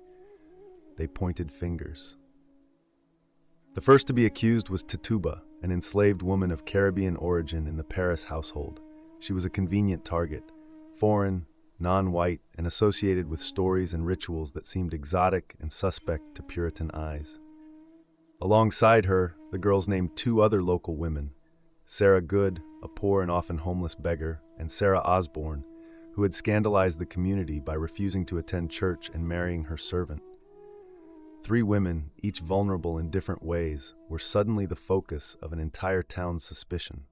They pointed fingers. The first to be accused was Tituba, an enslaved woman of Caribbean origin in the Parris household. She was a convenient target, foreign, non-white, and associated with stories and rituals that seemed exotic and suspect to Puritan eyes. Alongside her, the girls named two other local women, Sarah Good, a poor and often homeless beggar, and Sarah Osborne, who had scandalized the community by refusing to attend church and marrying her servant. Three women, each vulnerable in different ways, were suddenly the focus of an entire town's suspicion.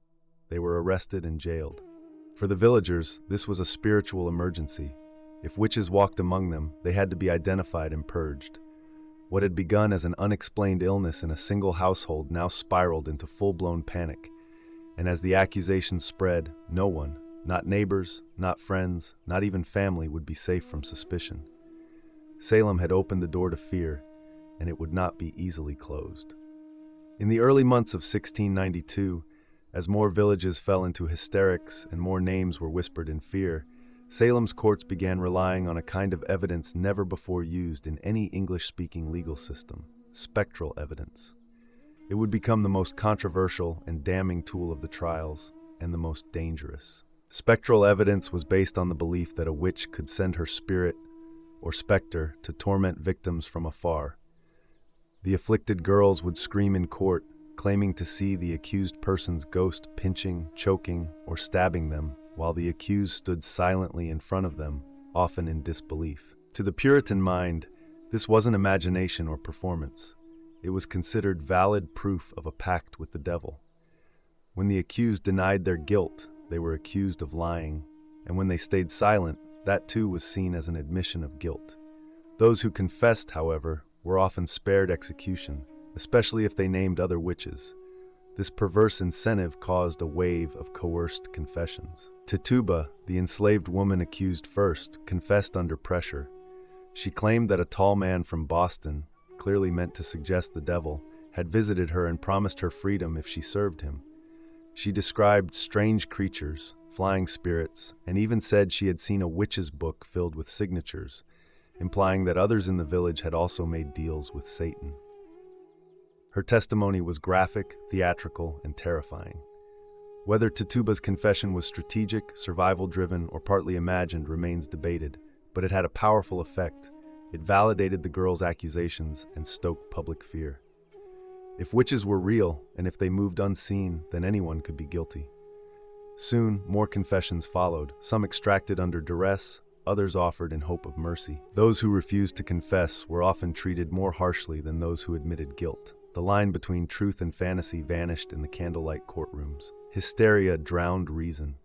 They were arrested and jailed. For the villagers, this was a spiritual emergency. If witches walked among them, they had to be identified and purged. What had begun as an unexplained illness in a single household now spiraled into full-blown panic. And as the accusations spread, no one, not neighbors, not friends, not even family, would be safe from suspicion. Salem had opened the door to fear, and it would not be easily closed. In the early months of 1692, as more villages fell into hysterics and more names were whispered in fear, Salem's courts began relying on a kind of evidence never before used in any English-speaking legal system: spectral evidence. It would become the most controversial and damning tool of the trials, and the most dangerous. Spectral evidence was based on the belief that a witch could send her spirit, or specter, to torment victims from afar. The afflicted girls would scream in court, claiming to see the accused person's ghost pinching, choking, or stabbing them, while the accused stood silently in front of them, often in disbelief. To the Puritan mind, this wasn't imagination or performance. It was considered valid proof of a pact with the devil. When the accused denied their guilt, they were accused of lying, and when they stayed silent, that too was seen as an admission of guilt. Those who confessed, however, were often spared execution, especially if they named other witches. This perverse incentive caused a wave of coerced confessions. Tituba, the enslaved woman accused first, confessed under pressure. She claimed that a tall man from Boston, clearly meant to suggest the devil, had visited her and promised her freedom if she served him. She described strange creatures, flying spirits, and even said she had seen a witch's book filled with signatures, implying that others in the village had also made deals with Satan. Her testimony was graphic, theatrical, and terrifying. Whether Tituba's confession was strategic, survival-driven, or partly imagined remains debated, but it had a powerful effect. It validated the girl's accusations and stoked public fear. If witches were real, and if they moved unseen, then anyone could be guilty. Soon, more confessions followed, some extracted under duress, others offered in hope of mercy. Those who refused to confess were often treated more harshly than those who admitted guilt. The line between truth and fantasy vanished in the candlelight courtrooms. Hysteria drowned reason.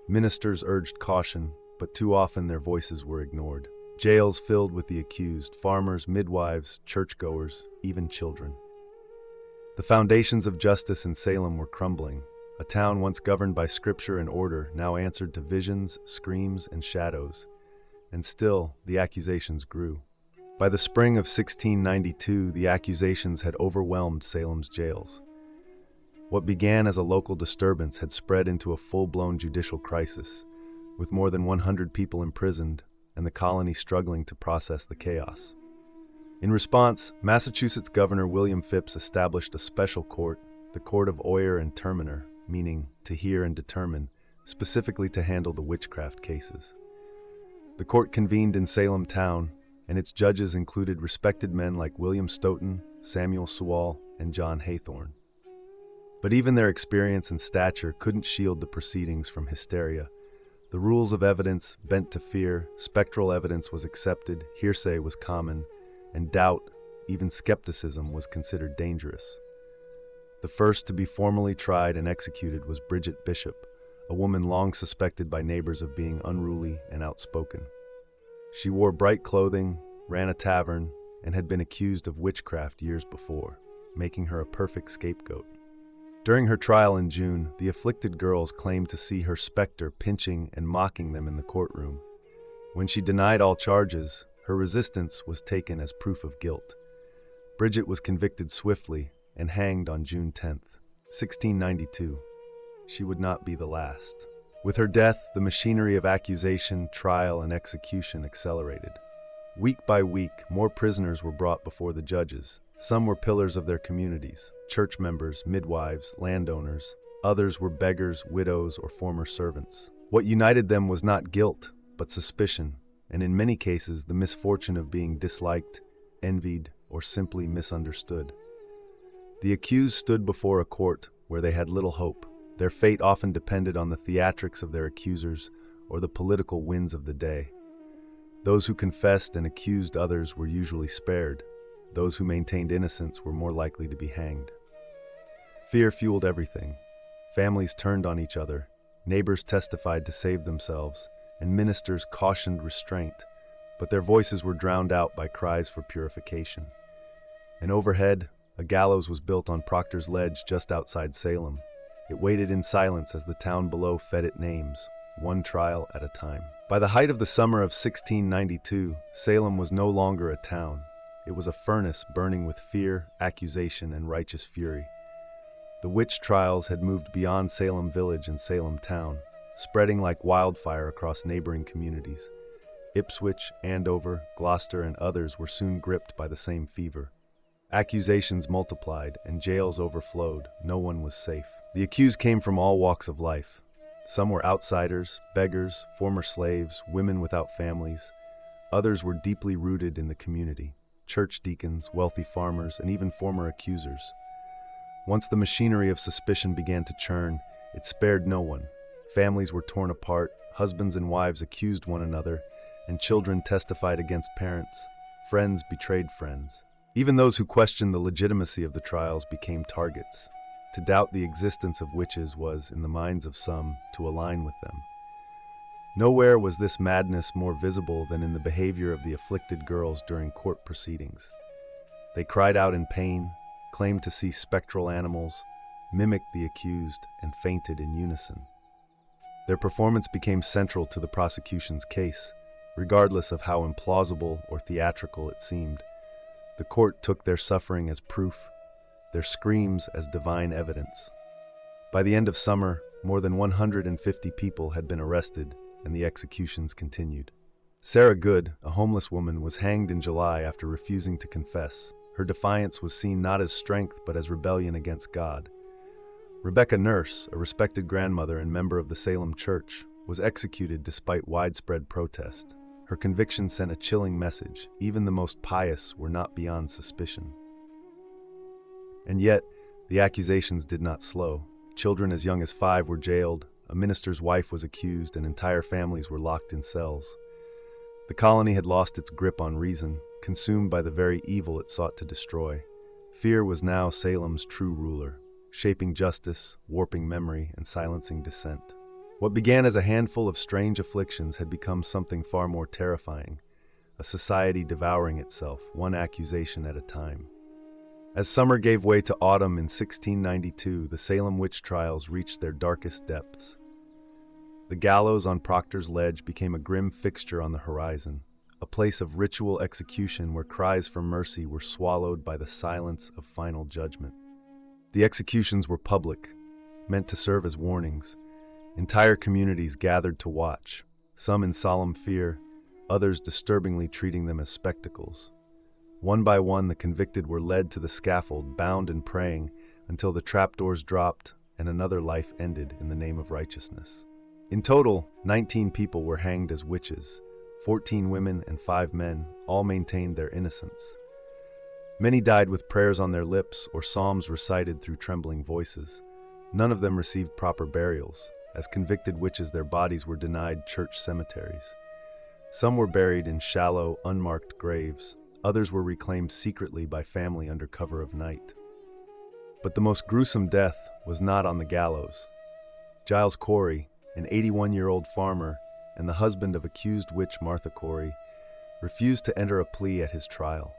Ministers urged caution, but too often their voices were ignored. Jails filled with the accused, farmers, midwives, churchgoers, even children. The foundations of justice in Salem were crumbling. A town once governed by scripture and order now answered to visions, screams, and shadows. And still, the accusations grew. By the spring of 1692, the accusations had overwhelmed Salem's jails. What began as a local disturbance had spread into a full-blown judicial crisis, with more than 100 people imprisoned and the colony struggling to process the chaos. In response, Massachusetts Governor William Phips established a special court, the Court of Oyer and Terminer, meaning to hear and determine, specifically to handle the witchcraft cases. The court convened in Salem town, and its judges included respected men like William Stoughton, Samuel Sewall, and John Haythorne. But even their experience and stature couldn't shield the proceedings from hysteria. The rules of evidence bent to fear, spectral evidence was accepted, hearsay was common, and doubt, even skepticism, was considered dangerous. The first to be formally tried and executed was Bridget Bishop, a woman long suspected by neighbors of being unruly and outspoken. She wore bright clothing, ran a tavern, and had been accused of witchcraft years before, making her a perfect scapegoat. During her trial in June, the afflicted girls claimed to see her specter pinching and mocking them in the courtroom. When she denied all charges, her resistance was taken as proof of guilt. Bridget was convicted swiftly and hanged on June 10th, 1692. She would not be the last. With her death, the machinery of accusation, trial, and execution accelerated. Week by week, more prisoners were brought before the judges. Some were pillars of their communities, church members, midwives, landowners. Others were beggars, widows, or former servants. What united them was not guilt, but suspicion, and in many cases the misfortune of being disliked, envied, or simply misunderstood. The accused stood before a court where they had little hope. Their fate often depended on the theatrics of their accusers or the political winds of the day. Those who confessed and accused others were usually spared. Those who maintained innocence were more likely to be hanged. Fear fueled everything. Families turned on each other, neighbors testified to save themselves, and ministers cautioned restraint, but their voices were drowned out by cries for purification. And overhead, a gallows was built on Proctor's Ledge just outside Salem. It waited in silence as the town below fed it names, one trial at a time. By the height of the summer of 1692, Salem was no longer a town. It was a furnace burning with fear, accusation, and righteous fury. The witch trials had moved beyond Salem village and Salem town, spreading like wildfire across neighboring communities. Ipswich, Andover, Gloucester, and others were soon gripped by the same fever. Accusations multiplied and jails overflowed. No one was safe. The accused came from all walks of life. Some were outsiders, beggars, former slaves, women without families. Others were deeply rooted in the community, church deacons, wealthy farmers, and even former accusers. Once the machinery of suspicion began to churn, it spared no one. Families were torn apart, husbands and wives accused one another, and children testified against parents. Friends betrayed friends. Even those who questioned the legitimacy of the trials became targets. To doubt the existence of witches was, in the minds of some, to align with them. Nowhere was this madness more visible than in the behavior of the afflicted girls during court proceedings. They cried out in pain, claimed to see spectral animals, mimicked the accused, and fainted in unison. Their performance became central to the prosecution's case, regardless of how implausible or theatrical it seemed. The court took their suffering as proof, their screams as divine evidence. By the end of summer, more than 150 people had been arrested, and the executions continued. Sarah Good, a homeless woman, was hanged in July after refusing to confess. Her defiance was seen not as strength but as rebellion against God. Rebecca Nurse, a respected grandmother and member of the Salem Church, was executed despite widespread protest. Her conviction sent a chilling message. Even the most pious were not beyond suspicion. And yet, the accusations did not slow. Children as young as 5 were jailed, a minister's wife was accused, and entire families were locked in cells. The colony had lost its grip on reason, consumed by the very evil it sought to destroy. Fear was now Salem's true ruler, shaping justice, warping memory, and silencing dissent. What began as a handful of strange afflictions had become something far more terrifying, a society devouring itself, one accusation at a time. As summer gave way to autumn in 1692, the Salem witch trials reached their darkest depths. The gallows on Proctor's Ledge became a grim fixture on the horizon, a place of ritual execution where cries for mercy were swallowed by the silence of final judgment. The executions were public, meant to serve as warnings. Entire communities gathered to watch, some in solemn fear, others disturbingly treating them as spectacles. One by one, the convicted were led to the scaffold, bound and praying, until the trapdoors dropped and another life ended in the name of righteousness. In total, 19 people were hanged as witches. 14 women and 5 men, all maintained their innocence. Many died with prayers on their lips or psalms recited through trembling voices. None of them received proper burials. As convicted witches, their bodies were denied church cemeteries. Some were buried in shallow, unmarked graves. Others were reclaimed secretly by family under cover of night. But the most gruesome death was not on the gallows. Giles Corey, an 81-year-old farmer and the husband of accused witch Martha Corey, refused to enter a plea at his trial.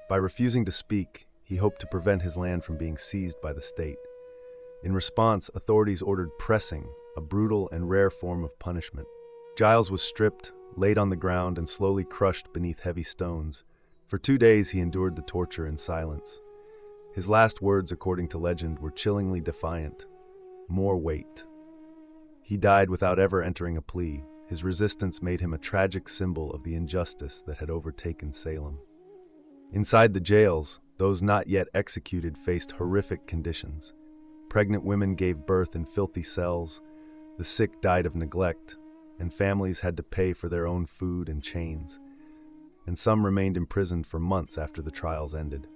By refusing to speak, he hoped to prevent his land from being seized by the state. In response, authorities ordered pressing, a brutal and rare form of punishment. Giles was stripped, laid on the ground, and slowly crushed beneath heavy stones. For 2 days he endured the torture in silence. His last words, according to legend, were chillingly defiant. More wait. He died without ever entering a plea. His resistance made him a tragic symbol of the injustice that had overtaken Salem. Inside the jails, those not yet executed faced horrific conditions. Pregnant women gave birth in filthy cells, the sick died of neglect, and families had to pay for their own food and chains. And some remained imprisoned for months after the trials ended.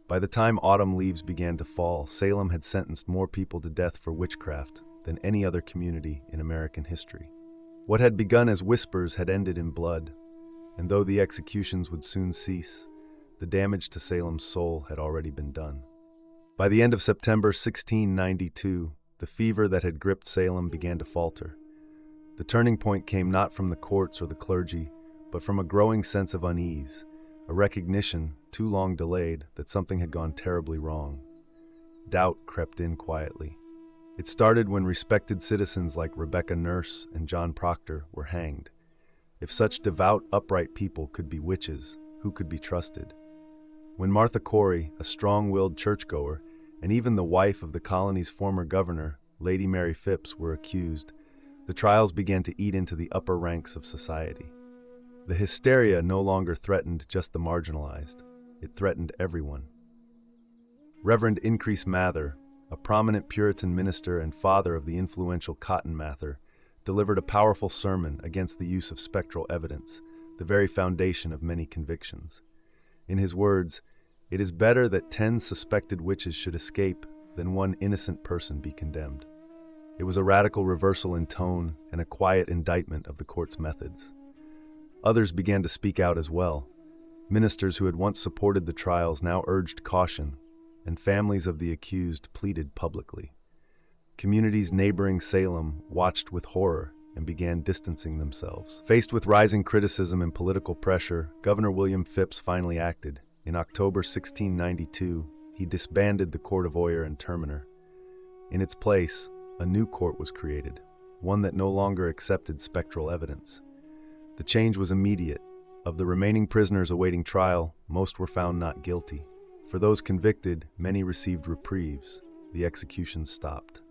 By the time autumn leaves began to fall, Salem had sentenced more people to death for witchcraft than any other community in American history. What had begun as whispers had ended in blood, and though the executions would soon cease, the damage to Salem's soul had already been done. By the end of September 1692, the fever that had gripped Salem began to falter. The turning point came not from the courts or the clergy, but from a growing sense of unease, a recognition, too long delayed, that something had gone terribly wrong. Doubt crept in quietly. It started when respected citizens like Rebecca Nurse and John Proctor were hanged. If such devout, upright people could be witches, who could be trusted? When Martha Corey, a strong-willed churchgoer, and even the wife of the colony's former governor, Lady Mary Phipps, were accused, the trials began to eat into the upper ranks of society. The hysteria no longer threatened just the marginalized. It threatened everyone. Reverend Increase Mather, a prominent Puritan minister and father of the influential Cotton Mather, delivered a powerful sermon against the use of spectral evidence, the very foundation of many convictions. In his words, "It is better that 10 suspected witches should escape than one innocent person be condemned." It was a radical reversal in tone and a quiet indictment of the court's methods. Others began to speak out as well. Ministers who had once supported the trials now urged caution, and families of the accused pleaded publicly. Communities neighboring Salem watched with horror and began distancing themselves. Faced with rising criticism and political pressure, Governor William Phipps finally acted. In October 1692, he disbanded the Court of Oyer and Terminer. In its place, a new court was created, one that no longer accepted spectral evidence. The change was immediate. Of the remaining prisoners awaiting trial, most were found not guilty. For those convicted, many received reprieves. The executions stopped.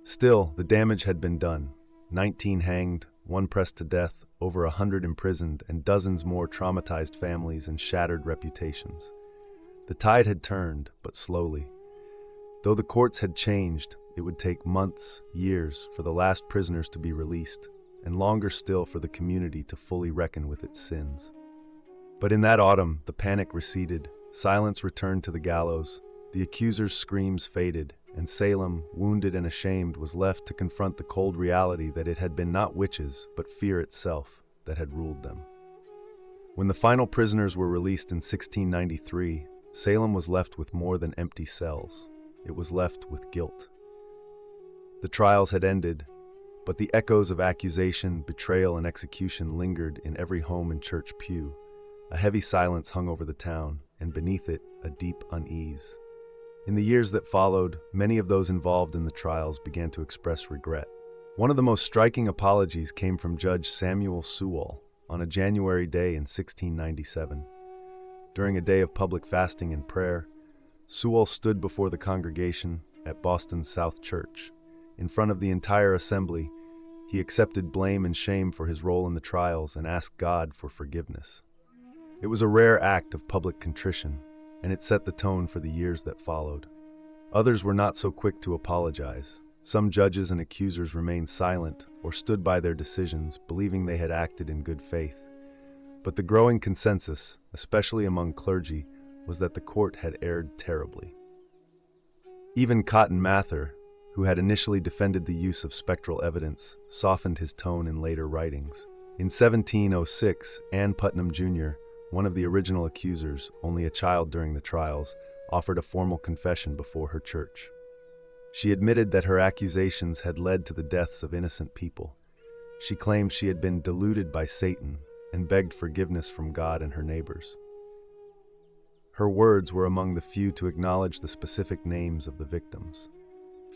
Still, the damage had been done. 19 hanged, 1 pressed to death, over 100 imprisoned, and dozens more traumatized families and shattered reputations. The tide had turned, but slowly. Though the courts had changed, it would take months, years, for the last prisoners to be released, and longer still for the community to fully reckon with its sins. But in that autumn, the panic receded, silence returned to the gallows, the accusers' screams faded, and Salem, wounded and ashamed, was left to confront the cold reality that it had been not witches, but fear itself, that had ruled them. When the final prisoners were released in 1693, Salem was left with more than empty cells. It was left with guilt. The trials had ended, but the echoes of accusation, betrayal, and execution lingered in every home and church pew. A heavy silence hung over the town, and beneath it, a deep unease. In the years that followed, many of those involved in the trials began to express regret. One of the most striking apologies came from Judge Samuel Sewall on a January day in 1697. During a day of public fasting and prayer, Sewall stood before the congregation at Boston's South Church. In front of the entire assembly, he accepted blame and shame for his role in the trials and asked God for forgiveness. It was a rare act of public contrition, and it set the tone for the years that followed. Others were not so quick to apologize. Some judges and accusers remained silent or stood by their decisions, believing they had acted in good faith. But the growing consensus, especially among clergy, was that the court had erred terribly. Even Cotton Mather, who had initially defended the use of spectral evidence, softened his tone in later writings. In 1706, Ann Putnam Jr., one of the original accusers, only a child during the trials, offered a formal confession before her church. She admitted that her accusations had led to the deaths of innocent people. She claimed she had been deluded by Satan and begged forgiveness from God and her neighbors. Her words were among the few to acknowledge the specific names of the victims.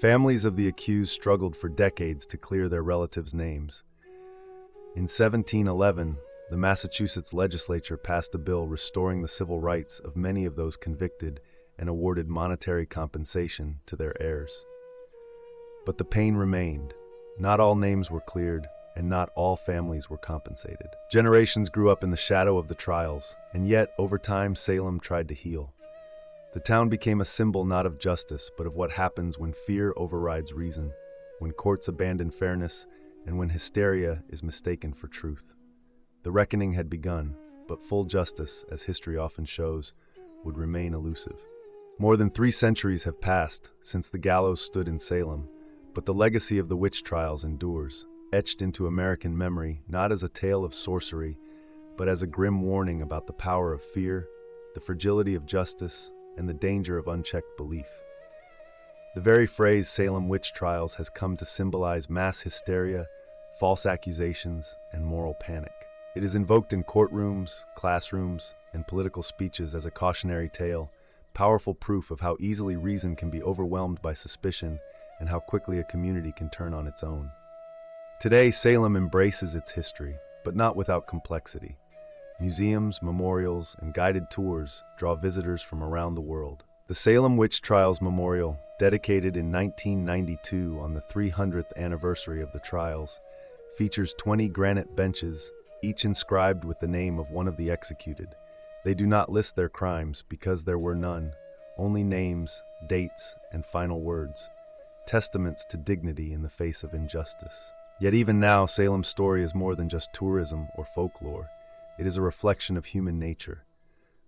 Families of the accused struggled for decades to clear their relatives' names. In 1711, the Massachusetts legislature passed a bill restoring the civil rights of many of those convicted and awarded monetary compensation to their heirs. But the pain remained. Not all names were cleared, and not all families were compensated. Generations grew up in the shadow of the trials, and yet, over time, Salem tried to heal. The town became a symbol not of justice, but of what happens when fear overrides reason, when courts abandon fairness, and when hysteria is mistaken for truth. The reckoning had begun, but full justice, as history often shows, would remain elusive. More than 3 centuries have passed since the gallows stood in Salem, but the legacy of the witch trials endures, etched into American memory not as a tale of sorcery, but as a grim warning about the power of fear, the fragility of justice, and the danger of unchecked belief. The very phrase Salem witch trials has come to symbolize mass hysteria, false accusations, and moral panic. It is invoked in courtrooms, classrooms, and political speeches as a cautionary tale, powerful proof of how easily reason can be overwhelmed by suspicion and how quickly a community can turn on its own. Today, Salem embraces its history, but not without complexity. Museums, memorials, and guided tours draw visitors from around the world. The Salem Witch Trials Memorial, dedicated in 1992 on the 300th anniversary of the trials, features 20 granite benches, each inscribed with the name of one of the executed. They do not list their crimes because there were none, only names, dates, and final words, testaments to dignity in the face of injustice. Yet even now, Salem's story is more than just tourism or folklore. It is a reflection of human nature.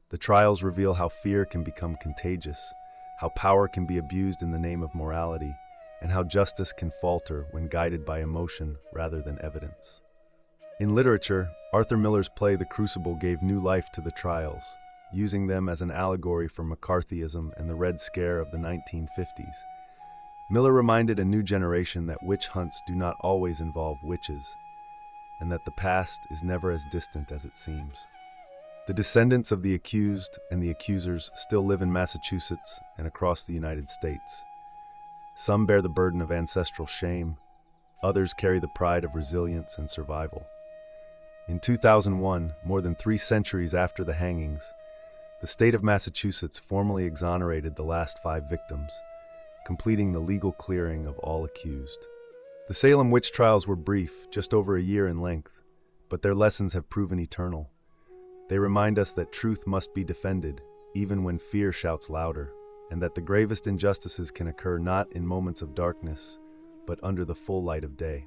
The trials reveal how fear can become contagious, how power can be abused in the name of morality, and how justice can falter when guided by emotion rather than evidence. In literature, Arthur Miller's play The Crucible gave new life to the trials, using them as an allegory for McCarthyism and the Red Scare of the 1950s. Miller reminded a new generation that witch hunts do not always involve witches, and that the past is never as distant as it seems. The descendants of the accused and the accusers still live in Massachusetts and across the United States. Some bear the burden of ancestral shame, others carry the pride of resilience and survival. In 2001, more than 3 centuries after the hangings, the state of Massachusetts formally exonerated the last 5 victims, completing the legal clearing of all accused. The Salem witch trials were brief, just over a year in length, but their lessons have proven eternal. They remind us that truth must be defended, even when fear shouts louder, and that the gravest injustices can occur not in moments of darkness, but under the full light of day.